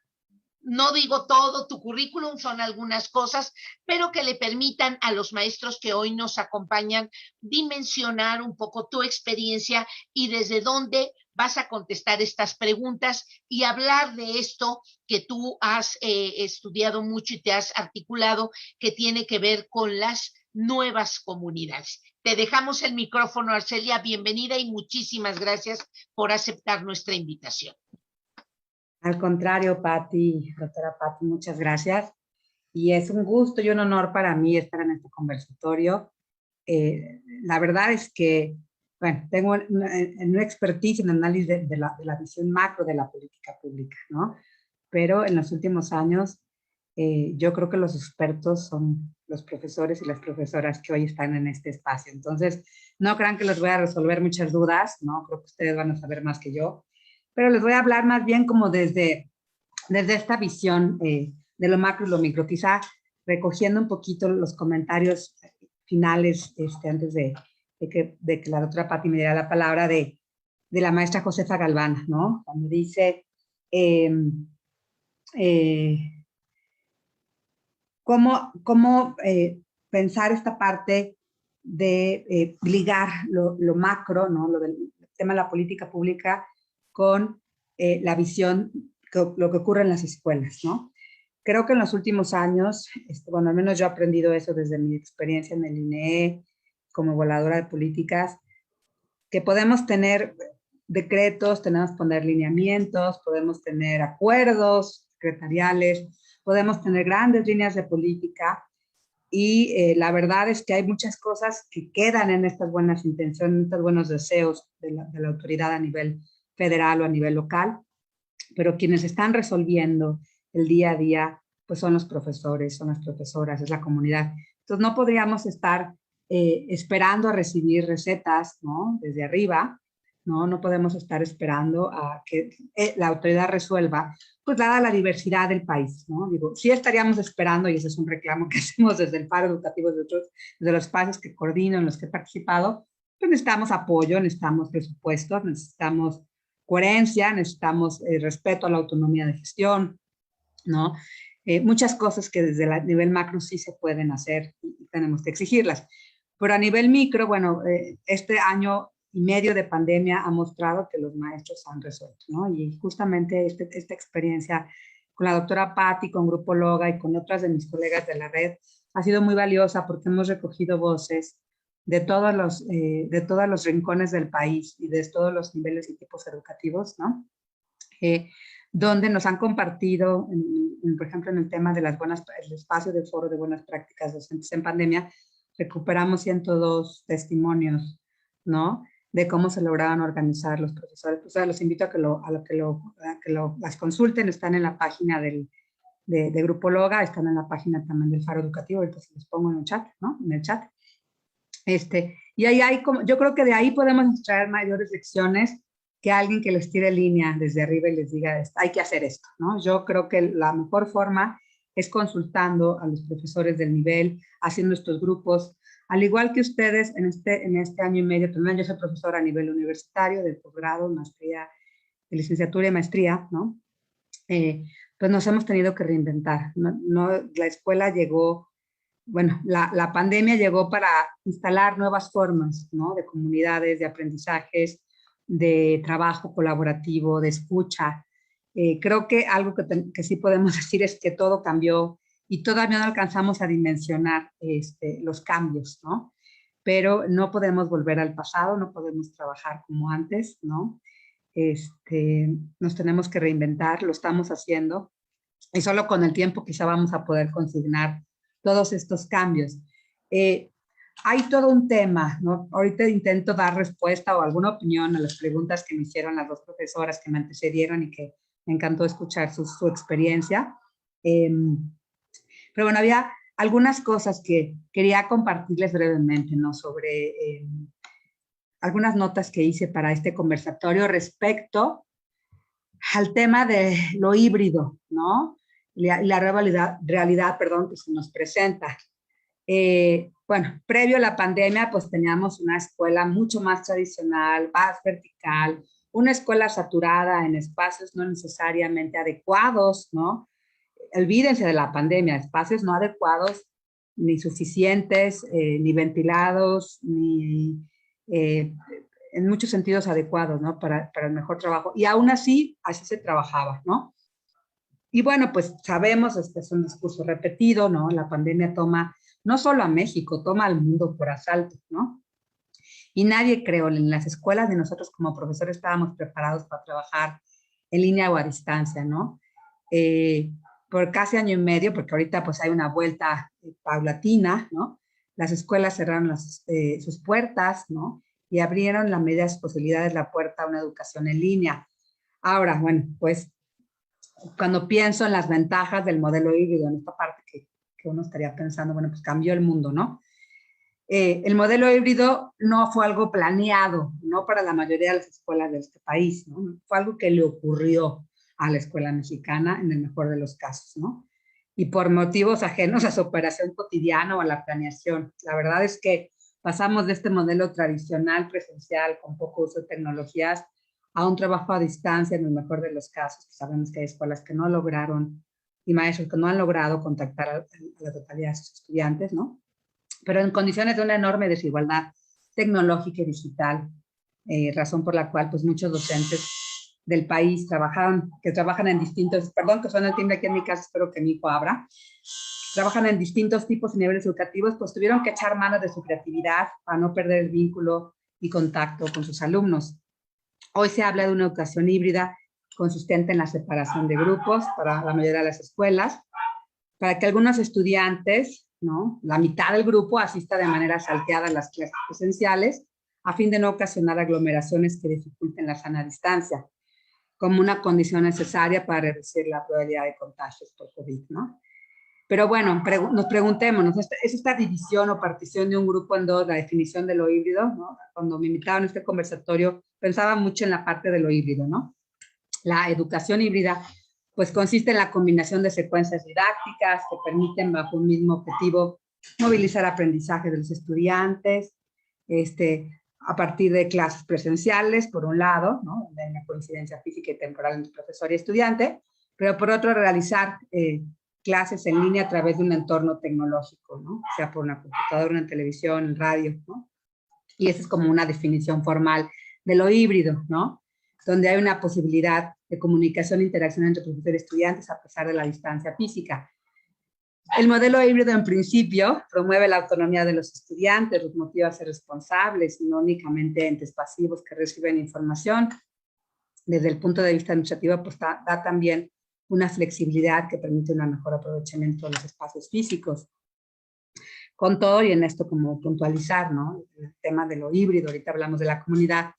no digo todo tu currículum, son algunas cosas, pero que le permitan a los maestros que hoy nos acompañan dimensionar un poco tu experiencia y desde dónde vas a contestar estas preguntas y hablar de esto que tú has estudiado mucho y te has articulado, que tiene que ver con las nuevas comunidades. Te dejamos el micrófono, Arcelia, bienvenida y muchísimas gracias por aceptar nuestra invitación. Al contrario, Patti, doctora Patti, muchas gracias. Y es un gusto y un honor para mí estar en este conversatorio. La verdad es que, bueno, tengo una expertise en análisis de la visión macro de la política pública, ¿no? Pero en los últimos años, yo creo que los expertos son los profesores y las profesoras que hoy están en este espacio. Entonces, no crean que les voy a resolver muchas dudas, ¿no? Creo que ustedes van a saber más que yo. Pero les voy a hablar más bien como desde esta visión de lo macro y lo micro, quizá recogiendo un poquito los comentarios finales antes de que la doctora Patti me diera la palabra de la maestra Josefa Galván, ¿no? Cuando dice cómo pensar esta parte de ligar lo macro, ¿no? Lo del tema de la política pública con la visión, lo que ocurre en las escuelas, ¿no? Creo que en los últimos años, bueno, al menos yo he aprendido eso desde mi experiencia en el INEE, como evaluadora de políticas, que podemos tener decretos, tenemos que poner lineamientos, podemos tener acuerdos secretariales, podemos tener grandes líneas de política, y la verdad es que hay muchas cosas que quedan en estas buenas intenciones, en estos buenos deseos de la autoridad a nivel federal o a nivel local, pero quienes están resolviendo el día a día, pues son los profesores, son las profesoras, es la comunidad. Entonces no podríamos estar esperando a recibir recetas, ¿no? Desde arriba, ¿no? No podemos estar esperando a que la autoridad resuelva, pues dada la diversidad del país, ¿no? Digo, sí estaríamos esperando, y ese es un reclamo que hacemos desde el Faro Educativo, de los espacios que coordino, en los que he participado, pues necesitamos apoyo, necesitamos presupuestos, necesitamos coherencia, necesitamos respeto a la autonomía de gestión, ¿no? Muchas cosas que desde el nivel macro sí se pueden hacer y tenemos que exigirlas. Pero a nivel micro, bueno, este año y medio de pandemia ha mostrado que los maestros han resuelto, ¿no? Y justamente esta experiencia con la doctora Patti, con Grupo Loga y con otras de mis colegas de la red ha sido muy valiosa porque hemos recogido voces de todos los rincones del país y de todos los niveles y tipos educativos, ¿no? Donde nos han compartido, por ejemplo, en el tema de el espacio del foro de buenas prácticas docentes en pandemia, recuperamos 102 testimonios, ¿no? De cómo se lograban organizar los profesores. Pues, los invito a que las consulten, están en la página de Grupo Loga, están en la página también del Faro Educativo, ahorita se los pongo en el chat, ¿no? En el chat. Y ahí yo creo que de ahí podemos extraer mayores lecciones que alguien que les tire línea desde arriba y les diga, hay que hacer esto, ¿no? Yo creo que la mejor forma es consultando a los profesores del nivel, haciendo estos grupos, al igual que ustedes en este año y medio, también yo soy profesora a nivel universitario, de posgrado, maestría, de licenciatura y maestría, ¿no? Pues nos hemos tenido que reinventar, ¿no? La escuela llegó, bueno, la pandemia llegó para instalar nuevas formas, ¿no? De comunidades, de aprendizajes, de trabajo colaborativo, de escucha. Creo que algo que sí podemos decir es que todo cambió y todavía no alcanzamos a dimensionar los cambios, ¿no? Pero no podemos volver al pasado, no podemos trabajar como antes, ¿no? Nos tenemos que reinventar, lo estamos haciendo y solo con el tiempo quizá vamos a poder consignar todos estos cambios. Hay todo un tema, ¿no? Ahorita intento dar respuesta o alguna opinión a las preguntas que me hicieron las dos profesoras que me antecedieron y que me encantó escuchar su experiencia. Pero bueno, había algunas cosas que quería compartirles brevemente, ¿no? Sobre algunas notas que hice para este conversatorio respecto al tema de lo híbrido, ¿no? La realidad, que se nos presenta. Bueno, previo a la pandemia, pues teníamos una escuela mucho más tradicional, más vertical, una escuela saturada en espacios no necesariamente adecuados, ¿no? Olvídense de la pandemia, espacios no adecuados, ni suficientes, ni ventilados, ni en muchos sentidos adecuados, ¿no? Para el mejor trabajo. Y aún así se trabajaba, ¿no? Y bueno, pues sabemos, es un discurso repetido, ¿no? La pandemia toma no solo a México, toma al mundo por asalto, ¿no? Y nadie, creo, en las escuelas de nosotros como profesores estábamos preparados para trabajar en línea o a distancia, ¿no? Por casi año y medio, porque ahorita pues hay una vuelta paulatina, ¿no? Las escuelas cerraron sus puertas, ¿no? Y abrieron las medias posibilidades la puerta a una educación en línea. Ahora, bueno, pues cuando pienso en las ventajas del modelo híbrido, en esta parte que uno estaría pensando, bueno, pues cambió el mundo, ¿no? El modelo híbrido no fue algo planeado, no para la mayoría de las escuelas de este país, ¿no? Fue algo que le ocurrió a la escuela mexicana en el mejor de los casos, ¿no? Y por motivos ajenos a su operación cotidiana o a la planeación. La verdad es que pasamos de este modelo tradicional, presencial, con poco uso de tecnologías, a un trabajo a distancia en el mejor de los casos. Sabemos que hay escuelas que no lograron y maestros que no han logrado contactar a la totalidad de sus estudiantes, ¿no? Pero en condiciones de una enorme desigualdad tecnológica y digital, razón por la cual pues muchos docentes del país que trabajan en distintos, perdón que suena el timbre aquí en mi casa, espero que mi hijo abra, trabajan en distintos tipos y niveles educativos, pues tuvieron que echar mano de su creatividad para no perder el vínculo y contacto con sus alumnos. Hoy se habla de una educación híbrida consistente en la separación de grupos para la mayoría de las escuelas, para que algunos estudiantes, ¿no? La mitad del grupo asista de manera salteada a las clases presenciales, a fin de no ocasionar aglomeraciones que dificulten la sana distancia, como una condición necesaria para reducir la probabilidad de contagios por COVID, ¿no? Pero bueno, nos preguntémonos, ¿es esta división o partición de un grupo en dos la definición de lo híbrido? ¿No? Cuando me invitaron a este conversatorio, pensaba mucho en la parte de lo híbrido, ¿no? La educación híbrida, pues consiste en la combinación de secuencias didácticas que permiten, bajo un mismo objetivo, movilizar aprendizaje de los estudiantes, a partir de clases presenciales, por un lado, ¿no? Donde hay una coincidencia física y temporal entre profesor y estudiante, pero por otro, realizar clases en línea a través de un entorno tecnológico, ¿no? Sea por una computadora, una televisión, en radio, ¿no? Y esa es como una definición formal de lo híbrido, ¿no? Donde hay una posibilidad de comunicación e interacción entre profesor y estudiantes a pesar de la distancia física. El modelo híbrido, en principio, promueve la autonomía de los estudiantes, los motiva a ser responsables y no únicamente entes pasivos que reciben información. Desde el punto de vista administrativo, pues da también una flexibilidad que permite un mejor aprovechamiento de los espacios físicos. Con todo, y en esto como puntualizar, ¿no? El tema de lo híbrido, ahorita hablamos de la comunidad.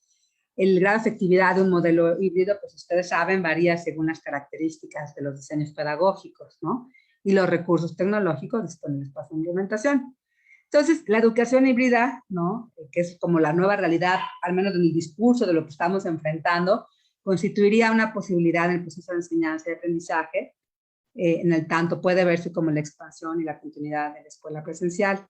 El grado de efectividad de un modelo híbrido, pues ustedes saben, varía según las características de los diseños pedagógicos, ¿no? Y los recursos tecnológicos disponibles para su implementación. Entonces, la educación híbrida, ¿no? Que es como la nueva realidad, al menos en el discurso de lo que estamos enfrentando, constituiría una posibilidad en el proceso de enseñanza y aprendizaje. En el tanto puede verse como la expansión y la continuidad de la escuela presencial.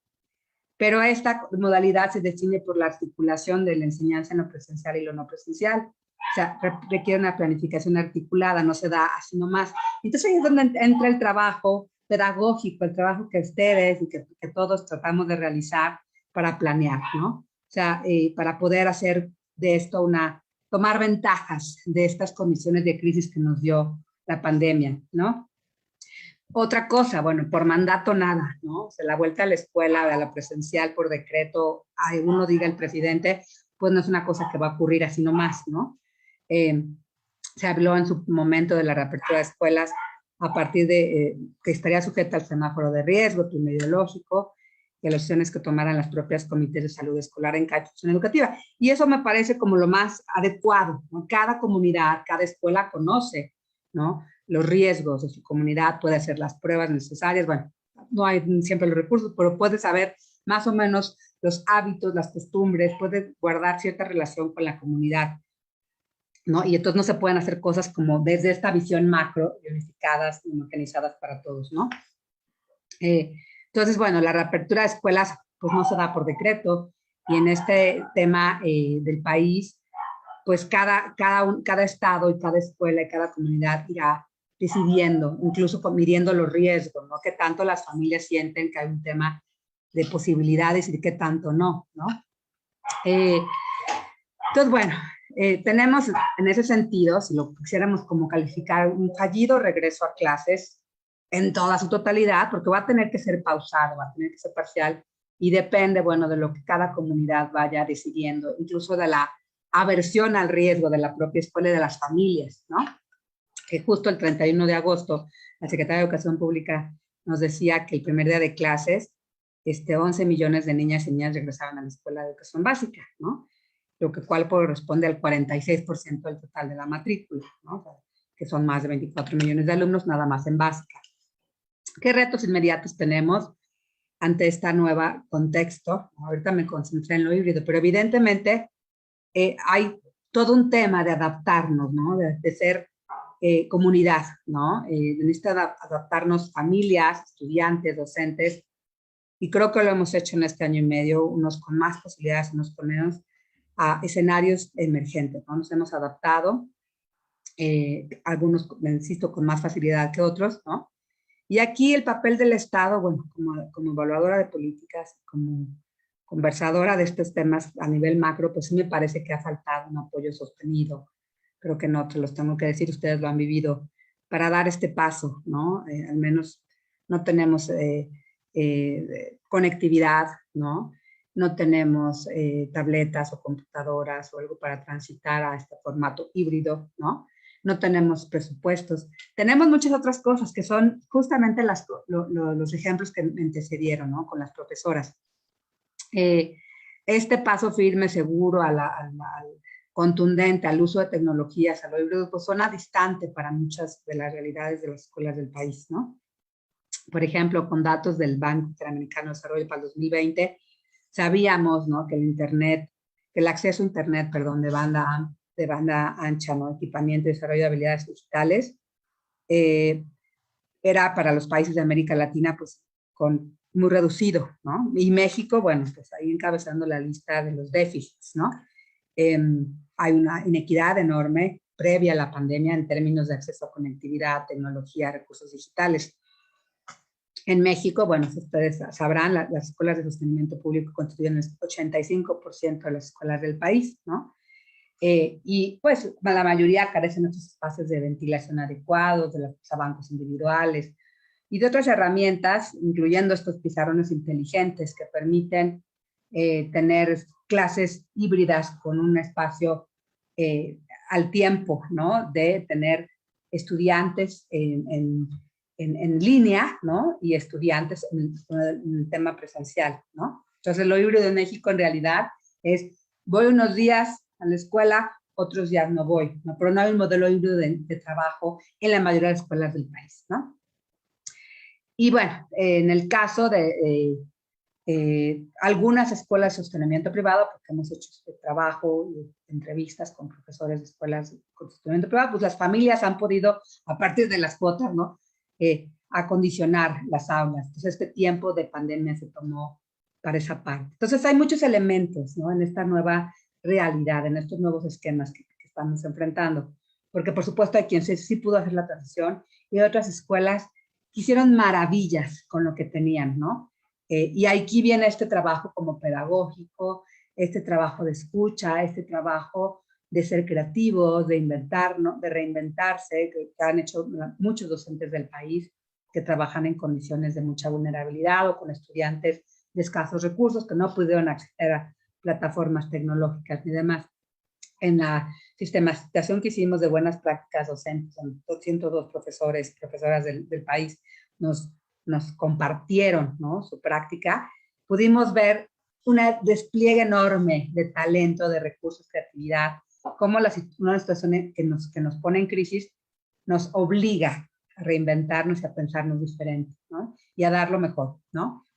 Pero esta modalidad se define por la articulación de la enseñanza en lo presencial y lo no presencial. O sea, requiere una planificación articulada, no se da así nomás. Entonces ahí es donde entra el trabajo pedagógico, el trabajo que ustedes y que todos tratamos de realizar para planear, ¿no? O sea, para poder hacer de esto tomar ventajas de estas condiciones de crisis que nos dio la pandemia, ¿no? Otra cosa, bueno, por mandato nada, ¿no? O sea, la vuelta a la escuela, a la presencial por decreto, uno diga el presidente, pues no es una cosa que va a ocurrir así nomás, ¿no? Se habló en su momento de la reapertura de escuelas a partir de que estaría sujeta al semáforo de riesgo epidemiológico y a las decisiones que tomaran las propias comités de salud escolar en cada institución educativa. Y eso me parece como lo más adecuado, ¿no? Cada comunidad, cada escuela conoce, ¿no? Los riesgos de su comunidad, puede hacer las pruebas necesarias, bueno, no hay siempre los recursos, pero puede saber más o menos los hábitos, las costumbres, puede guardar cierta relación con la comunidad, ¿no? Y entonces no se pueden hacer cosas como desde esta visión macro, unificadas y organizadas para todos, ¿no? Entonces, bueno, la reapertura de escuelas pues no se da por decreto y en este tema del país, pues cada estado y cada escuela y cada comunidad irá decidiendo, incluso midiendo los riesgos, ¿no? Qué tanto las familias sienten que hay un tema de posibilidades y de qué tanto no, ¿no? Entonces, bueno, tenemos en ese sentido, si lo quisiéramos como calificar, un fallido regreso a clases en toda su totalidad, porque va a tener que ser pausado, va a tener que ser parcial, y depende, bueno, de lo que cada comunidad vaya decidiendo, incluso de la aversión al riesgo de la propia escuela y de las familias, ¿no? Que justo el 31 de agosto, la Secretaría de Educación Pública nos decía que el primer día de clases, 11 millones de niñas y niñas regresaban a la escuela de educación básica, ¿no? Lo que cual corresponde al 46% del total de la matrícula, ¿no? O sea, que son más de 24 millones de alumnos, nada más en básica. ¿Qué retos inmediatos tenemos ante este nuevo contexto? Ahorita me concentré en lo híbrido, pero evidentemente hay todo un tema de adaptarnos, ¿no? De ser comunidad, ¿no? Necesita adaptarnos familias, estudiantes, docentes, y creo que lo hemos hecho en este año y medio, unos con más posibilidades, unos con menos, a escenarios emergentes, ¿no? Nos hemos adaptado, algunos, insisto, con más facilidad que otros, ¿no? Y aquí el papel del Estado, bueno, como evaluadora de políticas, como conversadora de estos temas a nivel macro, pues sí me parece que ha faltado un apoyo sostenido. Creo que no, te los tengo que decir, ustedes lo han vivido, para dar este paso, ¿no? Al menos no tenemos conectividad, ¿no? No tenemos tabletas o computadoras o algo para transitar a este formato híbrido, ¿no? No tenemos presupuestos. Tenemos muchas otras cosas que son justamente los ejemplos que me antecedieron, ¿no? Con las profesoras. Este paso firme, seguro, al contundente al uso de tecnologías, a lo híbrido, pues suena distante para muchas de las realidades de las escuelas del país, ¿no? Por ejemplo, con datos del Banco Interamericano de Desarrollo para el 2020, sabíamos, ¿no? Que el acceso a Internet, perdón, de banda ancha, ¿no? Equipamiento y desarrollo de habilidades digitales, era para los países de América Latina, pues, muy reducido, ¿no? Y México, bueno, pues ahí encabezando la lista de los déficits, ¿no? Hay una inequidad enorme previa a la pandemia en términos de acceso a conectividad, tecnología, recursos digitales. En México, bueno, ustedes sabrán, las escuelas de sostenimiento público constituyen el 85% de las escuelas del país, ¿no? Y pues la mayoría carecen de estos espacios de ventilación adecuados, de los bancos individuales, y de otras herramientas, incluyendo estos pizarrones inteligentes que permiten tener clases híbridas con un espacio al tiempo, ¿no? De tener estudiantes en línea, ¿no? Y estudiantes en el tema presencial, ¿no? Entonces, lo híbrido en México en realidad es, voy unos días a la escuela, otros días no voy, ¿no? Pero no hay un modelo híbrido de trabajo en la mayoría de las escuelas del país, ¿no? Y bueno, en el caso de algunas escuelas de sostenimiento privado, porque hemos hecho este trabajo, entrevistas con profesores de escuelas con sostenimiento privado, pues las familias han podido, a partir de las cuotas, ¿no? Acondicionar las aulas. Entonces, este tiempo de pandemia se tomó para esa parte. Entonces, hay muchos elementos, ¿no? En esta nueva realidad, en estos nuevos esquemas que estamos enfrentando. Porque, por supuesto, hay quien sí pudo hacer la transición y otras escuelas que hicieron maravillas con lo que tenían, ¿no? Y aquí viene este trabajo como pedagógico, este trabajo de escucha, este trabajo de ser creativos, de inventar, ¿no? De reinventarse, que han hecho muchos docentes del país que trabajan en condiciones de mucha vulnerabilidad o con estudiantes de escasos recursos que no pudieron acceder a plataformas tecnológicas ni demás. En la sistematización que hicimos de buenas prácticas docentes, son 102 profesores, profesoras del país, nos compartieron, ¿no? Su práctica, pudimos ver un despliegue enorme de talento, de recursos, creatividad, cómo una situación que nos pone en crisis nos obliga a reinventarnos y a pensarnos diferente, ¿no? Y a dar lo mejor, ¿no?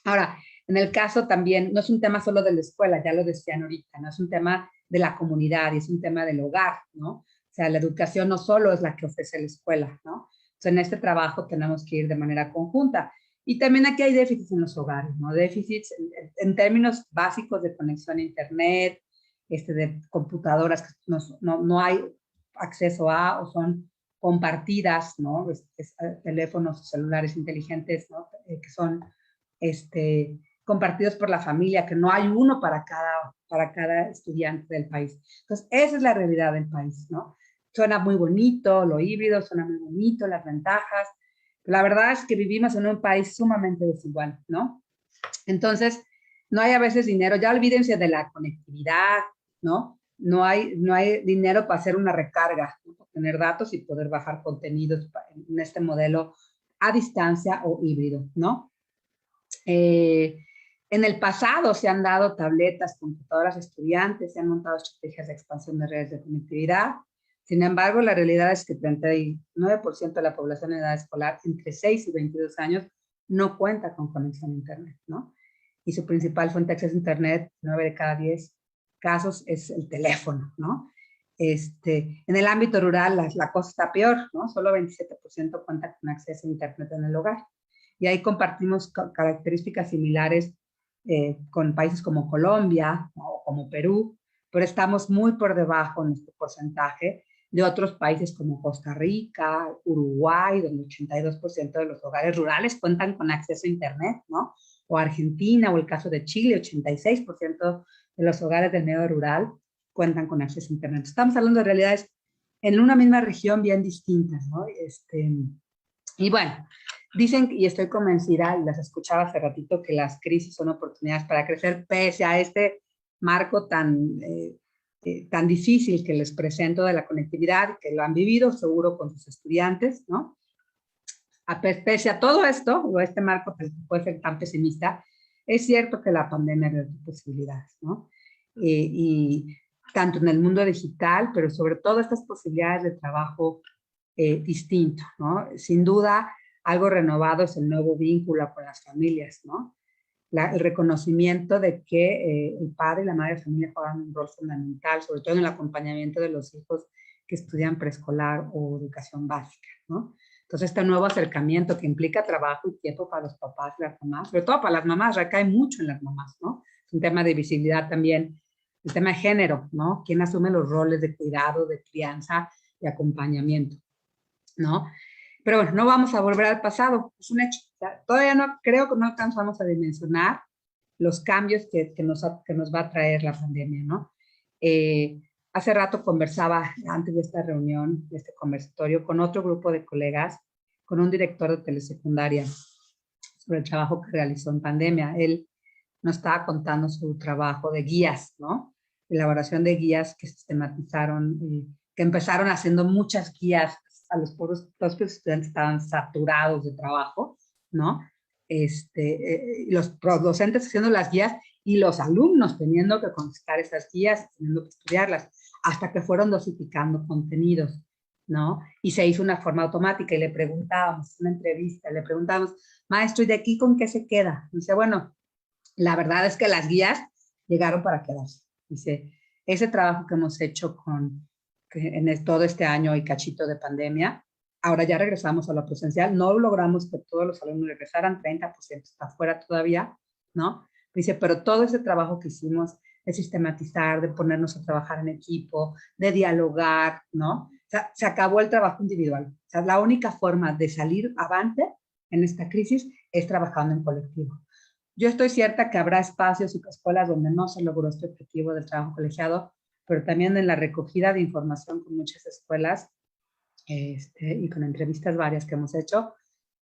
Ahora, en el caso también, no es un tema solo de la escuela, ya lo decían ahorita, no es un tema de la comunidad y es un tema del hogar, ¿no? O sea, la educación no solo es la que ofrece la escuela, ¿no? Entonces, en este trabajo tenemos que ir de manera conjunta. Y también aquí hay déficits en los hogares, ¿no? Déficits en términos básicos de conexión a internet, de computadoras que no hay acceso a o son compartidas, ¿no? Teléfonos celulares inteligentes, ¿no? Que son compartidos por la familia, que no hay uno para cada estudiante del país. Entonces, esa es la realidad del país, ¿no? Suena muy bonito lo híbrido, suena muy bonito las ventajas, pero la verdad es que vivimos en un país sumamente desigual, ¿no? Entonces, no hay a veces dinero, ya olvídense de la conectividad, ¿no? No hay dinero para hacer una recarga, ¿no? Para tener datos y poder bajar contenidos en este modelo a distancia o híbrido, ¿no? En el pasado se han dado tabletas, computadoras a estudiantes, se han montado estrategias de expansión de redes de conectividad. Sin embargo, la realidad es que 39% de la población en edad escolar entre 6 y 22 años no cuenta con conexión a internet, ¿no? Y su principal fuente de acceso a internet, 9 de cada 10 casos, es el teléfono, ¿no? En el ámbito rural la cosa está peor, ¿no? Solo 27% cuenta con acceso a internet en el hogar. Y ahí compartimos características similares con países como Colombia, ¿no? O como Perú, pero estamos muy por debajo en este porcentaje de otros países como Costa Rica, Uruguay, donde 82% de los hogares rurales cuentan con acceso a internet, ¿no? O Argentina, o el caso de Chile, 86% de los hogares del medio rural cuentan con acceso a internet. Estamos hablando de realidades en una misma región bien distintas, ¿no? Y bueno, dicen, y estoy convencida, y las escuchaba hace ratito, que las crisis son oportunidades para crecer, pese a este marco tan difícil que les presento de la conectividad, que lo han vivido seguro con sus estudiantes, ¿no? Pese a todo esto, o este marco que puede ser tan pesimista, es cierto que la pandemia abrió posibilidades, ¿no? Y tanto en el mundo digital, pero sobre todo estas posibilidades de trabajo distinto, ¿no? Sin duda, algo renovado es el nuevo vínculo con las familias, ¿no? El reconocimiento de que el padre y la madre de familia juegan un rol fundamental, sobre todo en el acompañamiento de los hijos que estudian preescolar o educación básica, ¿no? Entonces, este nuevo acercamiento que implica trabajo y tiempo para los papás y las mamás, sobre todo para las mamás, recae mucho en las mamás, ¿no? Es un tema de visibilidad también, el tema de género, ¿no? ¿Quién asume los roles de cuidado, de crianza y acompañamiento, ¿no? Pero bueno, no vamos a volver al pasado, es un hecho. O sea, todavía no, creo que no alcanzamos a dimensionar los cambios que nos va a traer la pandemia, ¿no? Hace rato conversaba, antes de esta reunión, de este conversatorio, con otro grupo de colegas con un director de telesecundaria sobre el trabajo que realizó en pandemia. Él nos estaba contando su trabajo de guías, ¿no? Elaboración de guías que sistematizaron, que empezaron haciendo muchas guías a los propios estudiantes estaban saturados de trabajo, ¿no? Los docentes haciendo las guías y los alumnos teniendo que contestar esas guías, teniendo que estudiarlas, hasta que fueron dosificando contenidos, ¿no? Y se hizo una forma automática y le preguntábamos, en una entrevista, le preguntábamos, maestro, ¿y de aquí con qué se queda? Y dice, bueno, la verdad es que las guías llegaron para quedarse. Dice, ese trabajo que hemos hecho todo este año y cachito de pandemia, ahora ya regresamos a lo presencial, no logramos que todos los alumnos regresaran, 30% está fuera todavía, ¿no? Dice, pero todo ese trabajo que hicimos de sistematizar, de ponernos a trabajar en equipo, de dialogar, ¿no? O sea, se acabó el trabajo individual. O sea, la única forma de salir avante en esta crisis es trabajando en colectivo. Yo estoy cierta que habrá espacios y escuelas donde no se logró este objetivo del trabajo colegiado, pero también en la recogida de información con muchas escuelas y con entrevistas varias que hemos hecho,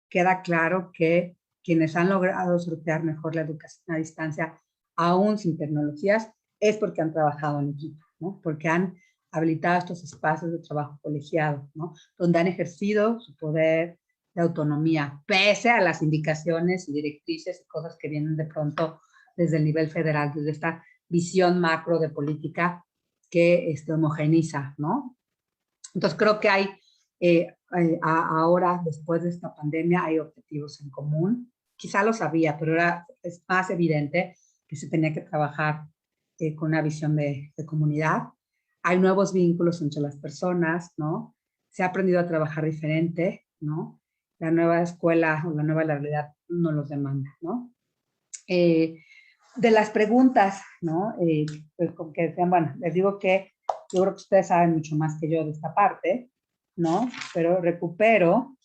queda claro que quienes han logrado sortear mejor la educación a distancia, aún sin tecnologías, es porque han trabajado en equipo, ¿no? Porque han habilitado estos espacios de trabajo colegiado, ¿no? Donde han ejercido su poder de autonomía, pese a las indicaciones y directrices y cosas que vienen de pronto desde el nivel federal, desde esta visión macro de política que homogeneiza, ¿no? Entonces creo que hay, ahora, después de esta pandemia, hay objetivos en común. Quizá lo sabía, pero es más evidente que se tenía que trabajar con una visión de comunidad. Hay nuevos vínculos entre las personas, ¿no? Se ha aprendido a trabajar diferente, ¿no? La nueva escuela o la nueva realidad no los demanda, ¿no? De las preguntas, ¿no? Pues con que decían, bueno, les digo que yo creo que ustedes saben mucho más que yo de esta parte, ¿no? Pero recupero,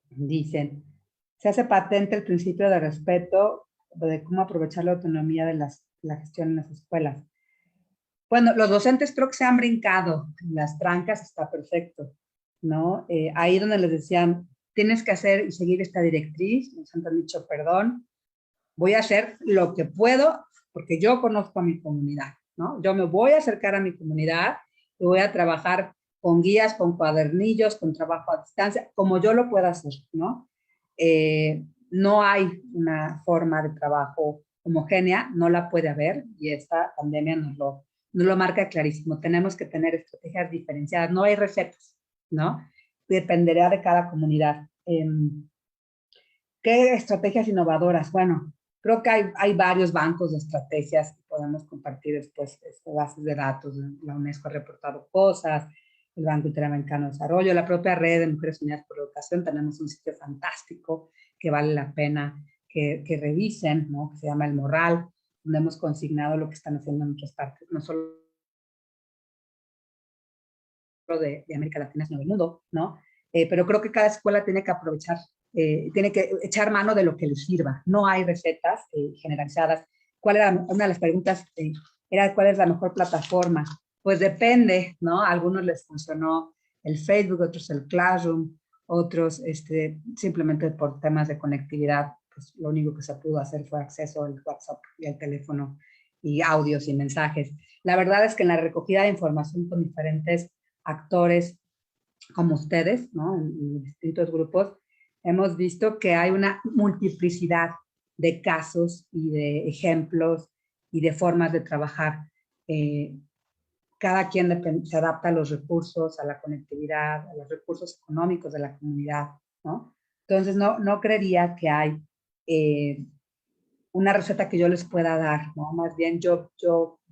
dicen, se hace patente el principio de respeto de cómo aprovechar la autonomía de la gestión en las escuelas. Bueno, los docentes creo que se han brincado las trancas, está perfecto, ¿no? Ahí donde les decían, tienes que hacer y seguir esta directriz, nos han dicho, perdón, voy a hacer lo que puedo porque yo conozco a mi comunidad, ¿no? Yo me voy a acercar a mi comunidad y voy a trabajar con guías, con cuadernillos, con trabajo a distancia, como yo lo pueda hacer, ¿no? No hay una forma de trabajo homogénea, no la puede haber, y esta pandemia nos lo marca clarísimo. Tenemos que tener estrategias diferenciadas, no hay recetas, ¿no? Dependerá de cada comunidad. ¿Qué estrategias innovadoras? Bueno, creo que hay varios bancos de estrategias que podemos compartir después, bases de datos. La UNESCO ha reportado cosas, el Banco Interamericano de Desarrollo, la propia red de Mujeres Unidas por la Educación. Tenemos un sitio fantástico que vale la pena que revisen, ¿no? Que se llama El Morral, donde hemos consignado lo que están haciendo en otras partes, no solo de América Latina, sino del mundo, ¿no? Pero creo que cada escuela tiene que aprovechar, tiene que echar mano de lo que les sirva. No hay recetas generalizadas. ¿Cuál era una de las preguntas? Era ¿cuál es la mejor plataforma? Pues depende, ¿no? A algunos les funcionó el Facebook, otros el Classroom, otros simplemente por temas de conectividad, pues lo único que se pudo hacer fue acceso al WhatsApp y al teléfono y audios y mensajes. La verdad es que en la recogida de información con diferentes actores como ustedes, ¿no? En distintos grupos, hemos visto que hay una multiplicidad de casos y de ejemplos y de formas de trabajar. Cada quien se adapta a los recursos, a la conectividad, a los recursos económicos de la comunidad, ¿no? Entonces, no creería que hay una receta que yo les pueda dar, ¿no? Más bien yo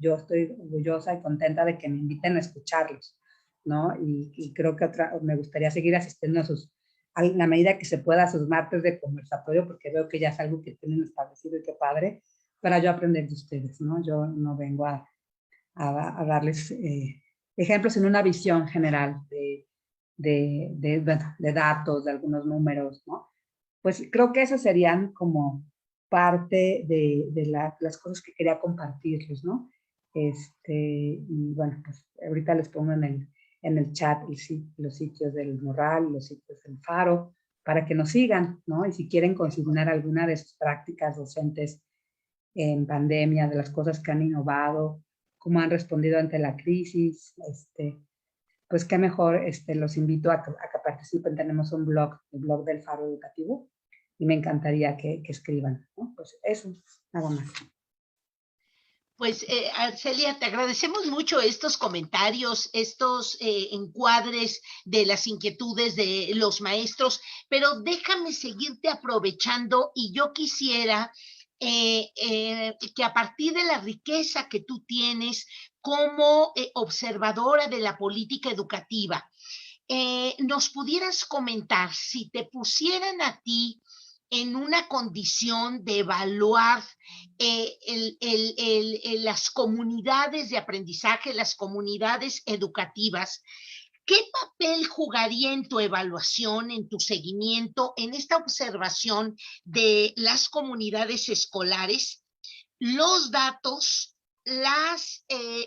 estoy orgullosa y contenta de que me inviten a escucharlos, ¿no? Y creo que me gustaría seguir asistiendo a la medida que se pueda, a sus martes de conversatorio, porque veo que ya es algo que tienen establecido y qué padre, para yo aprender de ustedes, ¿no? Yo no vengo a darles ejemplos, en una visión general de datos, de algunos números, ¿no? Pues creo que esas serían como parte de las cosas que quería compartirles, ¿no? Y bueno, pues ahorita les pongo en en el chat los sitios del Morral, los sitios del Faro, para que nos sigan, ¿no? Y si quieren consignar alguna de sus prácticas docentes en pandemia, de las cosas que han innovado, cómo han respondido ante la crisis, pues qué mejor, los invito a que participen. Tenemos un blog, el blog del Faro Educativo, y me encantaría que escriban, ¿no? Pues eso, nada más. Pues, Arcelia, te agradecemos mucho estos comentarios, estos encuadres de las inquietudes de los maestros, pero déjame seguirte aprovechando y yo quisiera que a partir de la riqueza que tú tienes como observadora de la política educativa, nos pudieras comentar si te pusieran a ti en una condición de evaluar las comunidades de aprendizaje, las comunidades educativas, ¿qué papel jugaría en tu evaluación, en tu seguimiento, en esta observación de las comunidades escolares, los datos,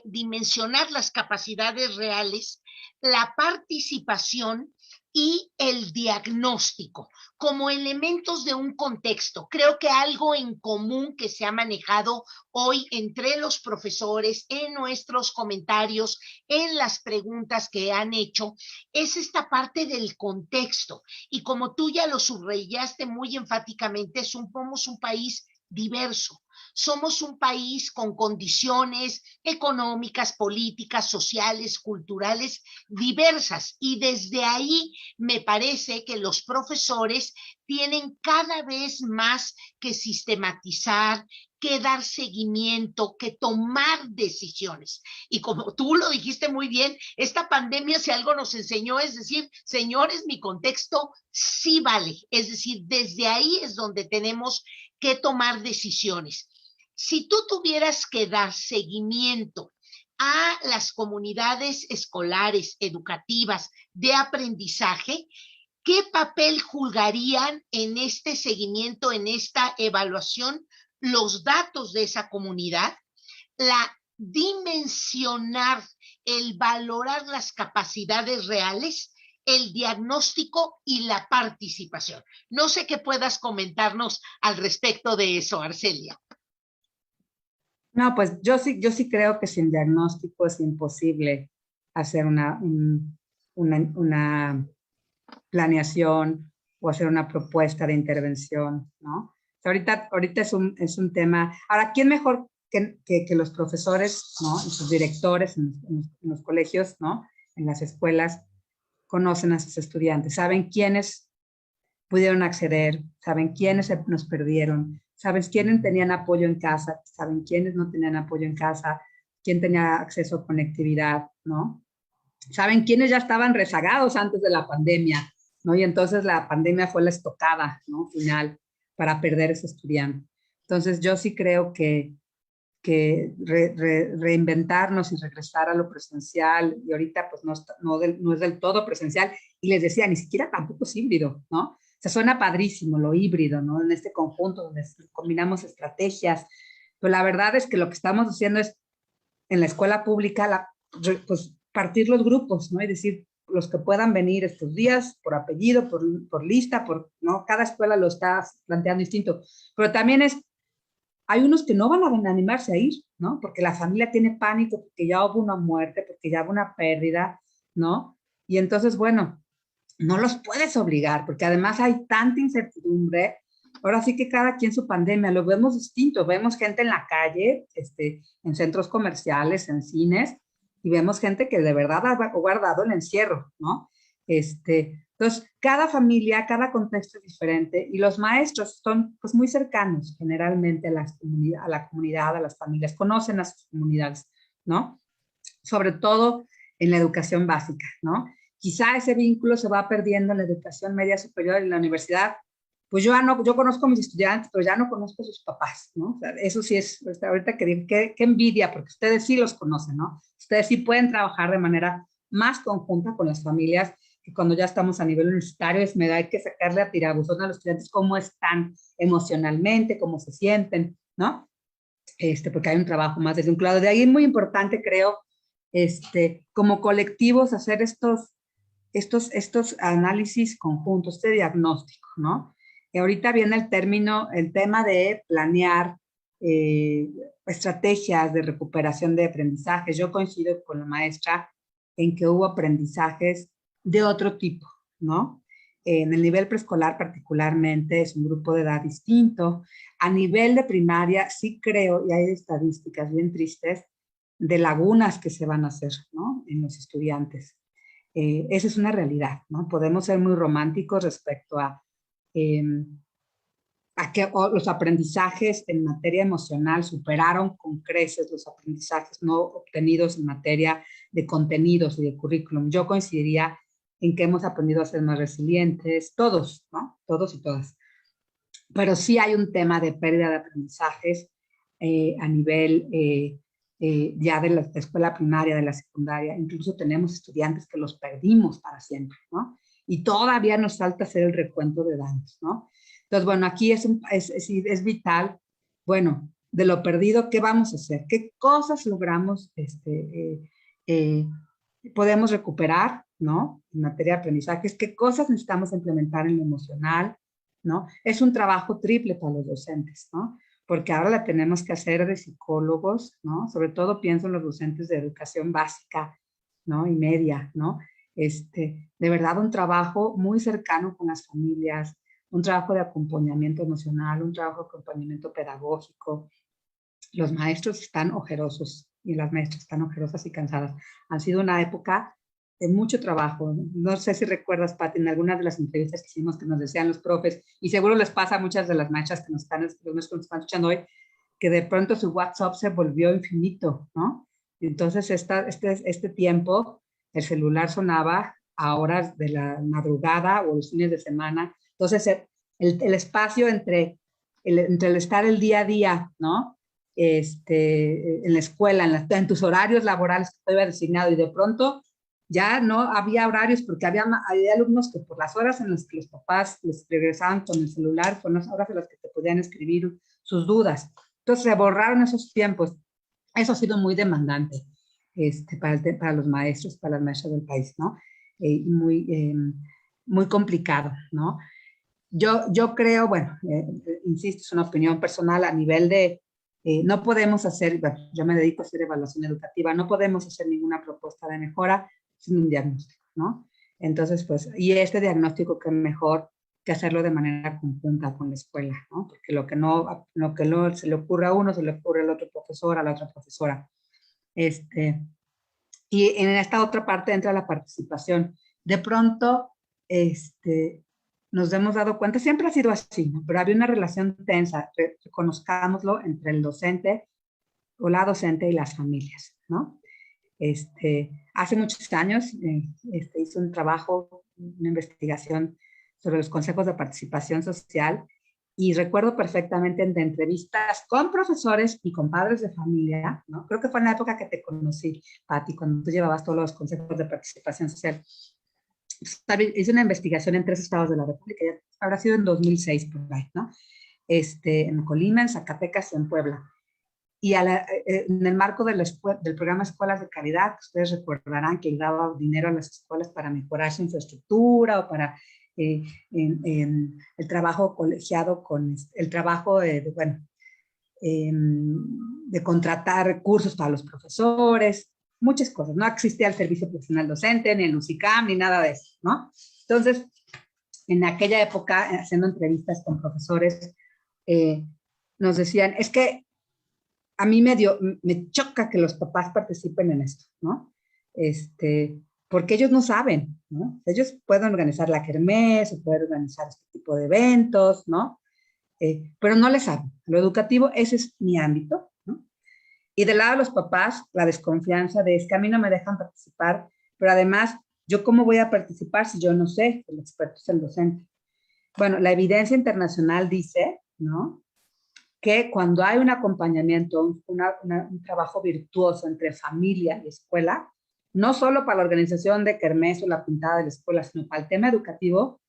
dimensionar las capacidades reales, la participación y el diagnóstico como elementos de un contexto? Creo que algo en común que se ha manejado hoy entre los profesores, en nuestros comentarios, en las preguntas que han hecho, es esta parte del contexto. Y como tú ya lo subrayaste muy enfáticamente, somos un país diverso. Somos un país con condiciones económicas, políticas, sociales, culturales diversas, y desde ahí me parece que los profesores tienen cada vez más que sistematizar, que dar seguimiento, que tomar decisiones. Y como tú lo dijiste muy bien, esta pandemia, si algo nos enseñó, es decir, señores, mi contexto sí vale. Es decir, desde ahí es donde tenemos que tomar decisiones. Si tú tuvieras que dar seguimiento a las comunidades escolares, educativas, de aprendizaje, ¿qué papel jugarían en este seguimiento, en esta evaluación, los datos de esa comunidad, la dimensionar, el valorar las capacidades reales, el diagnóstico y la participación? No sé qué puedas comentarnos al respecto de eso, Arcelia. No, pues yo sí creo que sin diagnóstico es imposible hacer una planeación o hacer una propuesta de intervención, ¿no? O sea, ahorita es un tema. Ahora, ¿quién mejor que los profesores, ¿no? Y sus directores en los colegios, ¿no? En las escuelas, conocen a sus estudiantes, saben quiénes pudieron acceder, saben quiénes nos perdieron, saben quiénes tenían apoyo en casa, saben quiénes no tenían apoyo en casa, quién tenía acceso a conectividad, ¿no? Saben quiénes ya estaban rezagados antes de la pandemia, ¿no? Y entonces la pandemia fue la estocada, ¿no? Final para perder ese estudiante. Entonces yo sí creo que reinventarnos y regresar a lo presencial, y ahorita pues no es del todo presencial, y les decía, ni siquiera tampoco es híbrido, ¿no? O sea, suena padrísimo lo híbrido, ¿no? En este conjunto donde combinamos estrategias, pero la verdad es que lo que estamos haciendo es, en la escuela pública, pues partir los grupos, ¿no? Y decir, los que puedan venir estos días, por apellido, por lista, ¿no? Cada escuela lo está planteando distinto, pero también hay unos que no van a animarse a ir, ¿no? Porque la familia tiene pánico, porque ya hubo una muerte, porque ya hubo una pérdida, ¿no? Y entonces, bueno, no los puedes obligar, porque además hay tanta incertidumbre. Ahora sí que cada quien su pandemia, lo vemos distinto. Vemos gente en la calle, en centros comerciales, en cines, y vemos gente que de verdad ha guardado el encierro, ¿no? Entonces, cada familia, cada contexto es diferente, y los maestros son pues muy cercanos generalmente a la comunidad, a las familias, conocen a sus comunidades, ¿no? Sobre todo en la educación básica, ¿no? Quizá ese vínculo se va perdiendo en la educación media superior y en la universidad. Pues yo conozco a mis estudiantes, pero ya no conozco a sus papás, ¿no? O sea, eso sí es, ahorita qué envidia, porque ustedes sí los conocen, ¿no? Ustedes sí pueden trabajar de manera más conjunta con las familias, que cuando ya estamos a nivel universitario hay que sacarle a tirabuzón a los estudiantes cómo están emocionalmente, cómo se sienten, ¿no? Porque hay un trabajo más desvinculado. De ahí es muy importante, creo, como colectivos hacer estos análisis conjuntos, este diagnóstico, ¿no? Y ahorita viene el tema de planear estrategias de recuperación de aprendizajes. Yo coincido con la maestra en que hubo aprendizajes de otro tipo, ¿no? En el nivel preescolar particularmente es un grupo de edad distinto. A nivel de primaria sí creo, y hay estadísticas bien tristes, de lagunas que se van a hacer, ¿no? En los estudiantes. Esa es una realidad, ¿no? Podemos ser muy románticos respecto a que los aprendizajes en materia emocional superaron con creces los aprendizajes no obtenidos en materia de contenidos y de currículum. Yo coincidiría en que hemos aprendido a ser más resilientes, todos, ¿no? Todos y todas. Pero sí hay un tema de pérdida de aprendizajes a nivel ya de la escuela primaria, de la secundaria. Incluso tenemos estudiantes que los perdimos para siempre, ¿no? Y todavía nos falta hacer el recuento de daños, ¿no? Entonces, bueno, aquí es vital, bueno, de lo perdido, ¿qué vamos a hacer? ¿Qué cosas logramos, podemos recuperar, ¿no? En materia de aprendizajes, ¿qué cosas necesitamos implementar en lo emocional, ¿no? Es un trabajo triple para los docentes, ¿no? Porque ahora la tenemos que hacer de psicólogos, ¿no? Sobre todo pienso en los docentes de educación básica, ¿no? Y media, ¿no? De verdad un trabajo muy cercano con las familias, un trabajo de acompañamiento emocional, un trabajo de acompañamiento pedagógico. Los maestros están ojerosos y las maestras están ojerosas y cansadas. Han sido una época de mucho trabajo. No sé si recuerdas, Pati, en algunas de las entrevistas que hicimos que nos decían los profes, y seguro les pasa a muchas de las maestras que nos están escuchando hoy, que de pronto su WhatsApp se volvió infinito, ¿no? Entonces, este tiempo, el celular sonaba a horas de la madrugada o los fines de semana. Entonces, el espacio entre el estar el día a día, ¿no? En la escuela, en tus horarios laborales que te había designado, y de pronto ya no había horarios porque había alumnos que por las horas en las que los papás les regresaban con el celular, con las horas en las que te podían escribir sus dudas. Entonces se borraron esos tiempos. Eso ha sido muy demandante para los maestros, para las maestras del país, ¿no? Muy complicado, ¿no? Yo creo, bueno, insisto, es una opinión personal a nivel de, no podemos hacer, bueno, yo me dedico a hacer evaluación educativa, no podemos hacer ninguna propuesta de mejora sin un diagnóstico, ¿no? Entonces, pues, y este diagnóstico que es mejor que hacerlo de manera conjunta con la escuela, ¿no? Porque lo que no se le ocurre a uno, se le ocurre al otro profesor, a la otra profesora. Y en esta otra parte entra la participación. De pronto, nos hemos dado cuenta, siempre ha sido así, ¿no? Pero había una relación tensa, reconozcámoslo, entre el docente o la docente y las familias, ¿no? Hace muchos años hice un trabajo, una investigación sobre los consejos de participación social, y recuerdo perfectamente de entrevistas con profesores y con padres de familia, ¿no? Creo que fue en la época que te conocí, Pati, cuando tú llevabas todos los consejos de participación social. Hice una investigación en 3 estados de la República, ya habrá sido en 2006 por ahí, ¿no? En Colima, en Zacatecas y en Puebla. Y en el marco del programa Escuelas de Calidad, ustedes recordarán que daba dinero a las escuelas para mejorar su infraestructura o para en el trabajo colegiado con el trabajo de contratar recursos para los profesores, muchas cosas. No existía el servicio profesional docente, ni el UCICAM, ni nada de eso, ¿no? Entonces, en aquella época, haciendo entrevistas con profesores, nos decían, es que a mí me choca que los papás participen en esto, ¿no? Porque ellos no saben, ¿no? Ellos pueden organizar la kermés, o pueden organizar este tipo de eventos, ¿no? Pero no les saben. Lo educativo, ese es mi ámbito, ¿no? Y del lado de los papás, la desconfianza de es que a mí no me dejan participar, pero además, ¿yo cómo voy a participar si yo no sé? El experto es el docente. Bueno, la evidencia internacional dice, ¿no?, que cuando hay un acompañamiento, un trabajo virtuoso entre familia y escuela, no solo para la organización de kermés o la pintada de la escuela, sino para el tema educativo,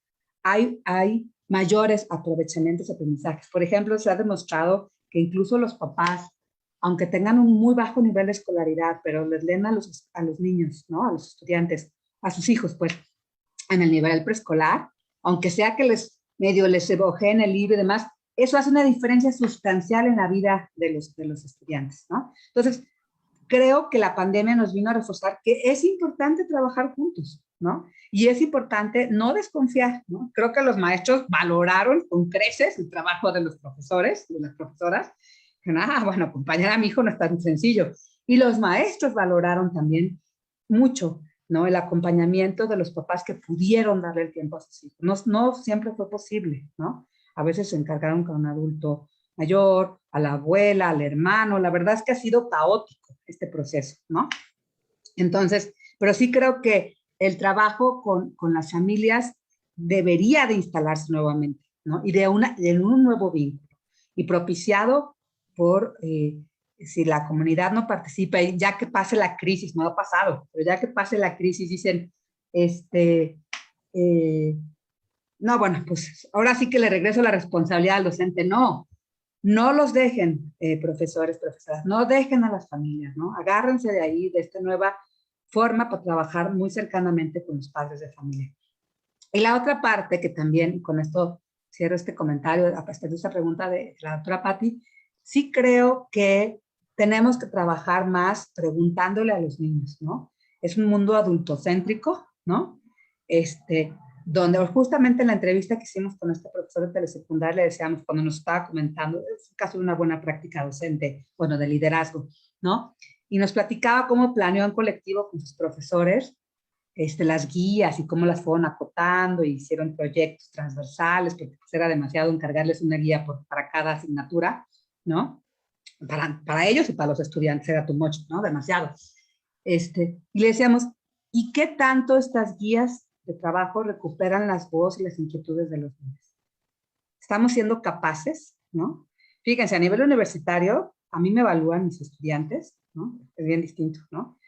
hay mayores aprovechamientos y aprendizajes. Por ejemplo, se ha demostrado que incluso los papás aunque tengan un muy bajo nivel de escolaridad, pero les leen a los niños, ¿no? A los estudiantes, a sus hijos, pues, en el nivel preescolar, aunque sea que les evojeen el libro y demás, eso hace una diferencia sustancial en la vida de los estudiantes, ¿no? Entonces, creo que la pandemia nos vino a reforzar que es importante trabajar juntos, ¿no? Y es importante no desconfiar, ¿no? Creo que los maestros valoraron con creces el trabajo de los profesores, de las profesoras. Bueno, acompañar a mi hijo no es tan sencillo. Y los maestros valoraron también mucho, ¿no? El acompañamiento de los papás que pudieron darle el tiempo a sus hijos. No siempre fue posible, ¿no? A veces se encargaron con un adulto mayor, a la abuela, al hermano. La verdad es que ha sido caótico este proceso, ¿no? Entonces, pero sí creo que el trabajo con las familias debería de instalarse nuevamente, ¿no? Y de un nuevo vínculo. Y propiciado por, si la comunidad no participa, ya que pase la crisis, no ha pasado, pero ya que pase la crisis, dicen, no, bueno, pues ahora sí que le regreso la responsabilidad al docente. No los dejen, profesores, profesoras, no dejen a las familias, ¿no? Agárrense de ahí, de esta nueva forma para trabajar muy cercanamente con los padres de familia. Y la otra parte que también, con esto cierro este comentario, a partir de esta pregunta de la doctora Patti, sí creo que tenemos que trabajar más preguntándole a los niños, ¿no? Es un mundo adultocéntrico, ¿no? Donde justamente en la entrevista que hicimos con este profesor de telesecundaria le decíamos, cuando nos estaba comentando, es un caso de una buena práctica docente, bueno, de liderazgo, ¿no? Y nos platicaba cómo planeó en colectivo con sus profesores las guías y cómo las fueron acotando y hicieron proyectos transversales, porque pues era demasiado encargarles una guía para cada asignatura, ¿no? Para ellos y para los estudiantes era too much, ¿no? Demasiado. Y le decíamos, ¿y qué tanto estas guías de trabajo recuperan las voces y las inquietudes de los niños? ¿Estamos siendo capaces, no? Fíjense, a nivel universitario, a mí me evalúan mis estudiantes, ¿no? Es bien distinto, ¿no?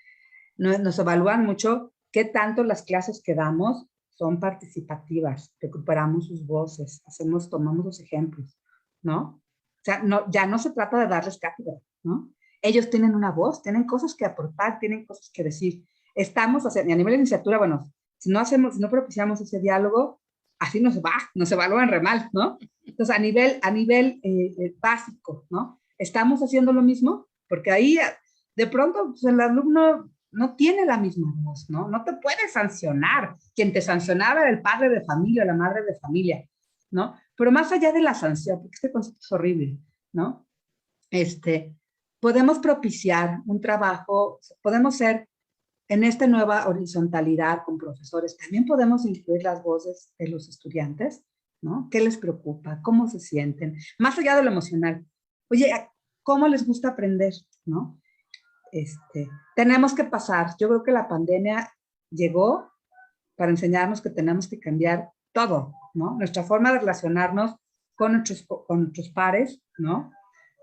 Nos evalúan mucho qué tanto las clases que damos son participativas, recuperamos sus voces, tomamos los ejemplos, ¿no? O sea, ya no se trata de darles cátedra, ¿no? Ellos tienen una voz, tienen cosas que aportar, tienen cosas que decir. Estamos haciendo, y a nivel de licenciatura, bueno, si no propiciamos ese diálogo, así nos evalúan re mal, ¿no? Entonces, a nivel básico, ¿no? Estamos haciendo lo mismo, porque ahí, de pronto, pues, el alumno no tiene la misma voz, ¿no? No te puede sancionar. Quien te sancionaba era el padre de familia o la madre de familia, ¿no? Pero más allá de la sanción, porque este concepto es horrible, ¿no? Podemos propiciar un trabajo, podemos ser en esta nueva horizontalidad con profesores, también podemos incluir las voces de los estudiantes, ¿no? ¿Qué les preocupa? ¿Cómo se sienten? Más allá de lo emocional. Oye, ¿cómo les gusta aprender? ¿No? Tenemos que pasar. Yo creo que la pandemia llegó para enseñarnos que tenemos que cambiar todo, ¿no? Nuestra forma de relacionarnos con nuestros pares, ¿no?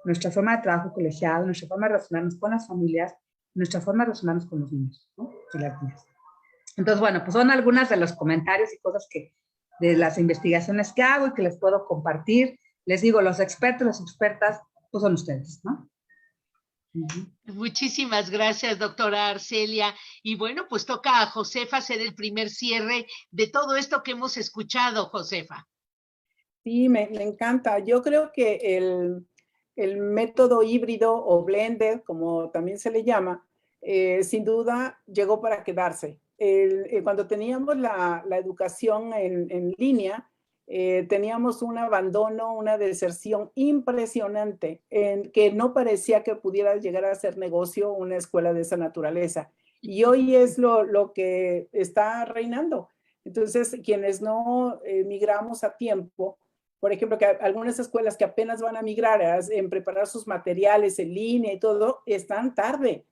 Nuestra forma de trabajo colegiado, nuestra forma de relacionarnos con las familias, nuestra forma de relacionarnos con los niños, ¿no? Y las niñas. Entonces, bueno, pues son algunas de los comentarios y cosas de las investigaciones que hago y que les puedo compartir. Les digo, los expertos, las expertas, pues son ustedes, ¿no? Muchísimas gracias, doctora Arcelia. Y bueno, pues toca a Josefa hacer el primer cierre de todo esto que hemos escuchado, Josefa. Sí, me encanta. Yo creo que el método híbrido o blended, como también se le llama, sin duda llegó para quedarse. Cuando teníamos la educación en línea, teníamos un abandono, una deserción impresionante, que no parecía que pudiera llegar a ser negocio una escuela de esa naturaleza. Y hoy es lo que está reinando. Entonces, quienes no migramos a tiempo, por ejemplo, que algunas escuelas que apenas van a migrar en preparar sus materiales en línea y todo, están tarde.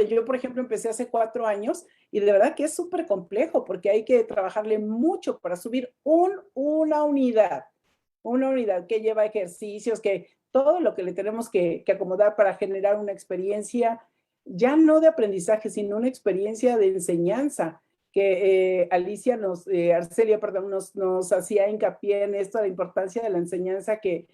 Yo, por ejemplo, empecé hace 4 años y de verdad que es súper complejo porque hay que trabajarle mucho para subir una unidad que lleva ejercicios, que todo lo que le tenemos que acomodar para generar una experiencia, ya no de aprendizaje, sino una experiencia de enseñanza, que Arcelia, perdón, nos hacía hincapié en esto, la importancia de la enseñanza, que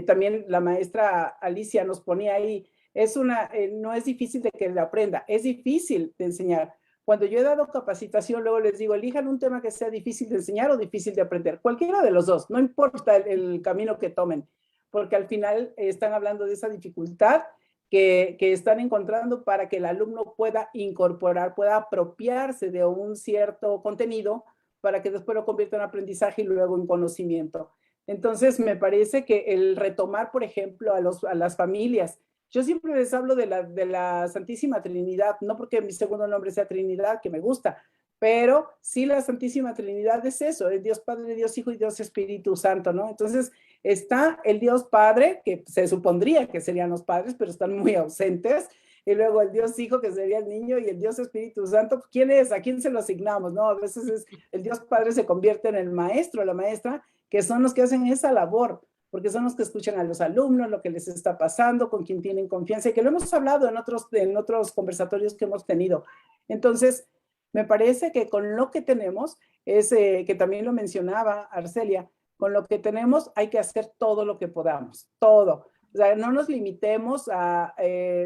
también la maestra Alicia nos ponía ahí. no es difícil de que le aprenda, es difícil de enseñar. Cuando yo he dado capacitación, luego les digo, elijan un tema que sea difícil de enseñar o difícil de aprender. Cualquiera de los dos, no importa el camino que tomen, porque al final están hablando de esa dificultad que están encontrando para que el alumno pueda incorporar, pueda apropiarse de un cierto contenido para que después lo convierta en aprendizaje y luego en conocimiento. Entonces, me parece que el retomar, por ejemplo, a las familias. Yo siempre les hablo de la Santísima Trinidad, no porque mi segundo nombre sea Trinidad, que me gusta, pero sí la Santísima Trinidad es eso, es Dios Padre, Dios Hijo y Dios Espíritu Santo, ¿no? Entonces está el Dios Padre, que se supondría que serían los padres, pero están muy ausentes, y luego el Dios Hijo, que sería el niño, y el Dios Espíritu Santo, ¿quién es? ¿A quién se lo asignamos? ¿No? A veces el Dios Padre se convierte en el maestro, la maestra, que son los que hacen esa labor, porque son los que escuchan a los alumnos, lo que les está pasando, con quien tienen confianza, y que lo hemos hablado en otros conversatorios que hemos tenido. Entonces, me parece que con lo que tenemos, que también lo mencionaba Arcelia, con lo que tenemos hay que hacer todo lo que podamos, todo. O sea, no nos limitemos a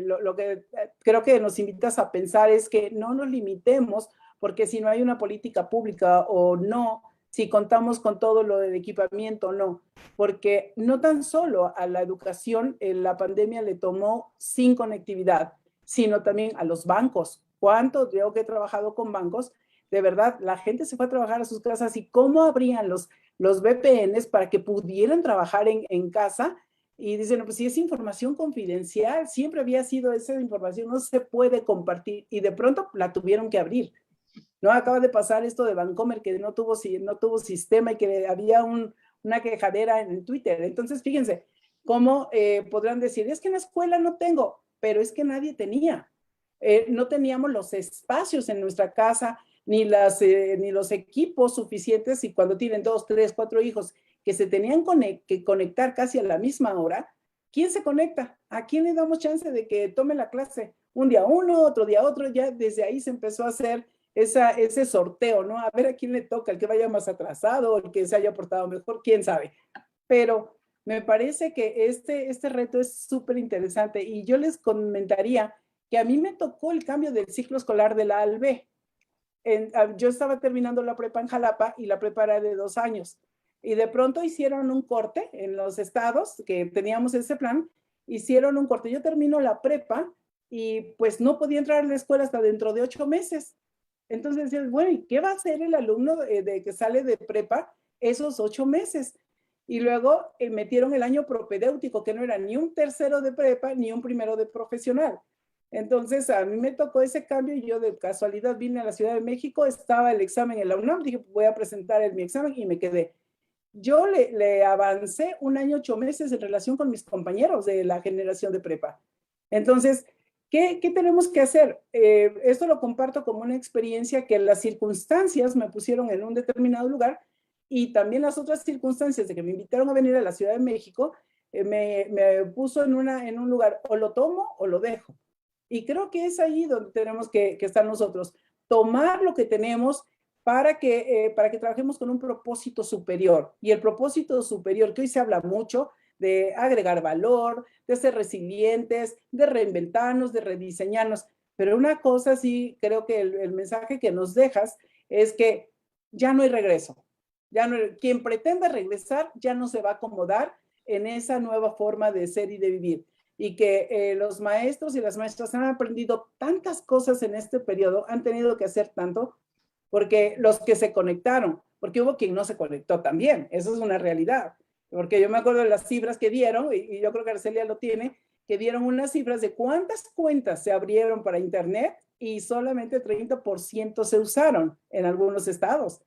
lo que creo que nos invitas a pensar es que no nos limitemos, porque si no hay una política pública o no, si contamos con todo lo del equipamiento o no, porque no tan solo a la educación la pandemia le tomó sin conectividad, sino también a los bancos. ¿Cuánto? Yo que he trabajado con bancos, de verdad, la gente se fue a trabajar a sus casas y cómo abrían los VPNs para que pudieran trabajar en casa. Y dicen, no, pues si es información confidencial, siempre había sido esa información, no se puede compartir, y de pronto la tuvieron que abrir. ¿No? Acaba de pasar esto de Bancomer, que no tuvo sistema y que había una quejadera en Twitter. Entonces, fíjense, cómo podrán decir, es que en la escuela no tengo, pero es que nadie tenía. No teníamos los espacios en nuestra casa, ni los equipos suficientes, y cuando tienen 2, 3, 4 hijos que se tenían que conectar casi a la misma hora, ¿quién se conecta? ¿A quién le damos chance de que tome la clase? Un día uno, otro día otro, ya desde ahí se empezó a hacer ese sorteo, ¿no? A ver a quién le toca, el que vaya más atrasado, el que se haya portado mejor, quién sabe. Pero me parece que este reto es súper interesante, y yo les comentaría que a mí me tocó el cambio del ciclo escolar de la A al B. Yo estaba terminando la prepa en Jalapa y la prepa era de 2 años. Y de pronto hicieron un corte en los estados que teníamos ese plan, hicieron un corte. Yo termino la prepa y pues no podía entrar a la escuela hasta dentro de 8 meses. Entonces decías, bueno, ¿y qué va a hacer el alumno de que sale de prepa esos 8 meses? Y luego metieron el año propedéutico, que no era ni un tercero de prepa ni un primero de profesional. Entonces a mí me tocó ese cambio, y yo de casualidad vine a la Ciudad de México, estaba el examen en la UNAM, dije, voy a presentar mi examen, y me quedé. Yo le avancé 1 año 8 meses en relación con mis compañeros de la generación de prepa. Entonces, ¿qué tenemos que hacer? Esto lo comparto como una experiencia que las circunstancias me pusieron en un determinado lugar, y también las otras circunstancias de que me invitaron a venir a la Ciudad de México me puso en un lugar, o lo tomo o lo dejo. Y creo que es ahí donde tenemos que estar nosotros, tomar lo que tenemos para que trabajemos con un propósito superior. Y el propósito superior, que hoy se habla mucho, de agregar valor, de ser resilientes, de reinventarnos, de rediseñarnos. Pero una cosa sí, creo que el mensaje que nos dejas es que ya no hay regreso. Quien pretenda regresar ya no se va a acomodar en esa nueva forma de ser y de vivir. Y que los maestros y las maestras han aprendido tantas cosas en este periodo, han tenido que hacer tanto, porque los que se conectaron, porque hubo quien no se conectó también, eso es una realidad, porque yo me acuerdo de las cifras que dieron, y yo creo que Arcelia lo tiene, que dieron unas cifras de cuántas cuentas se abrieron para internet, y solamente 30% se usaron en algunos estados.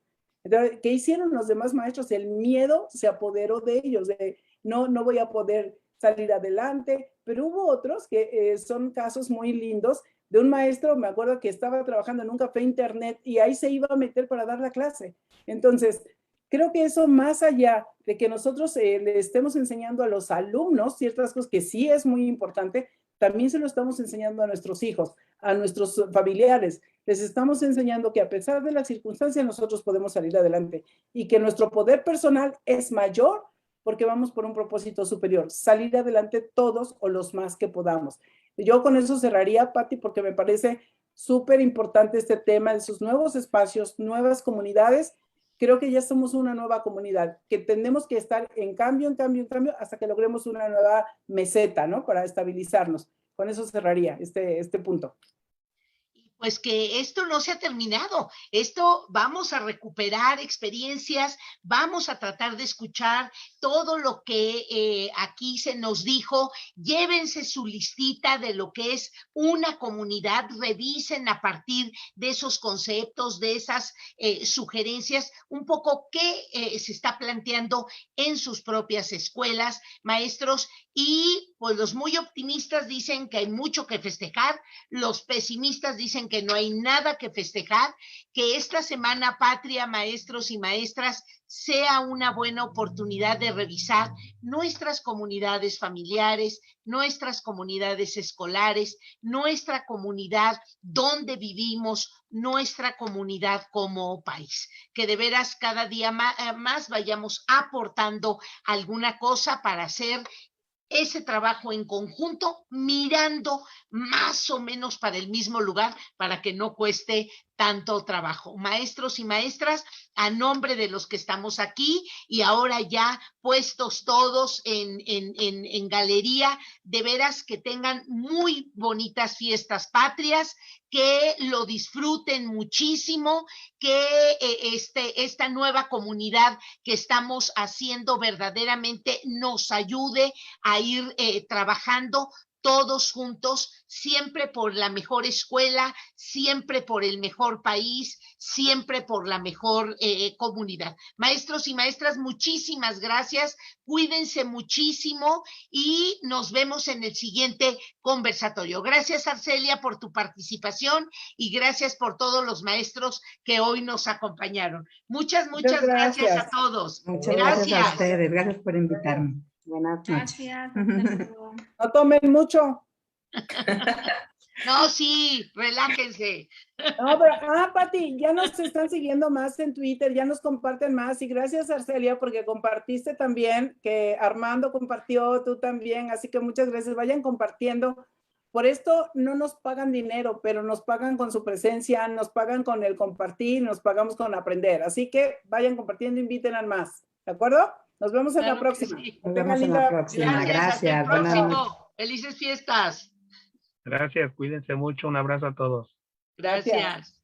Entonces, ¿qué hicieron los demás maestros? El miedo se apoderó de ellos, de no voy a poder salir adelante, pero hubo otros que son casos muy lindos, de un maestro, me acuerdo que estaba trabajando en un café internet y ahí se iba a meter para dar la clase. Entonces, creo que eso, más allá de que nosotros le estemos enseñando a los alumnos ciertas cosas que sí es muy importante, también se lo estamos enseñando a nuestros hijos, a nuestros familiares. Les estamos enseñando que a pesar de las circunstancias nosotros podemos salir adelante, y que nuestro poder personal es mayor porque vamos por un propósito superior, salir adelante todos o los más que podamos. Yo con eso cerraría, Pati, porque me parece súper importante este tema de sus nuevos espacios, nuevas comunidades. Creo que ya somos una nueva comunidad, que tenemos que estar en cambio, hasta que logremos una nueva meseta, ¿no? Para estabilizarnos. Con eso cerraría este punto. Pues que esto no se ha terminado, esto vamos a recuperar experiencias, vamos a tratar de escuchar todo lo que aquí se nos dijo, llévense su listita de lo que es una comunidad, revisen a partir de esos conceptos, de esas sugerencias, un poco qué se está planteando en sus propias escuelas, maestros, y pues los muy optimistas dicen que hay mucho que festejar, los pesimistas dicen que no hay nada que festejar, que esta Semana Patria, maestros y maestras, sea una buena oportunidad de revisar nuestras comunidades familiares, nuestras comunidades escolares, nuestra comunidad donde vivimos, nuestra comunidad como país. Que de veras cada día más vayamos aportando alguna cosa para hacer ese trabajo en conjunto, mirando más o menos para el mismo lugar, para que no cueste tanto trabajo. Maestros y maestras, a nombre de los que estamos aquí y ahora ya puestos todos en galería, de veras que tengan muy bonitas fiestas patrias, que lo disfruten muchísimo, que esta nueva comunidad que estamos haciendo verdaderamente nos ayude a ir trabajando todos juntos, siempre por la mejor escuela, siempre por el mejor país, siempre por la mejor comunidad. Maestros y maestras, muchísimas gracias, cuídense muchísimo y nos vemos en el siguiente conversatorio. Gracias, Arcelia, por tu participación y gracias por todos los maestros que hoy nos acompañaron. Muchas gracias a todos. Muchas gracias a ustedes, gracias por invitarme. Buenas noches. Gracias. No tomen mucho. No, sí, relájense. No, pero, Pati, ya nos están siguiendo más en Twitter, ya nos comparten más y gracias, Arcelia, porque compartiste también, que Armando compartió, tú también, así que muchas gracias, vayan compartiendo. Por esto no nos pagan dinero, pero nos pagan con su presencia, nos pagan con el compartir, nos pagamos con aprender, así que vayan compartiendo, inviten a más, ¿de acuerdo? Nos vemos en la próxima. Sí. Nos vemos en la próxima. Gracias. Hasta el próximo. Felices fiestas. Gracias, cuídense mucho, un abrazo a todos. Gracias.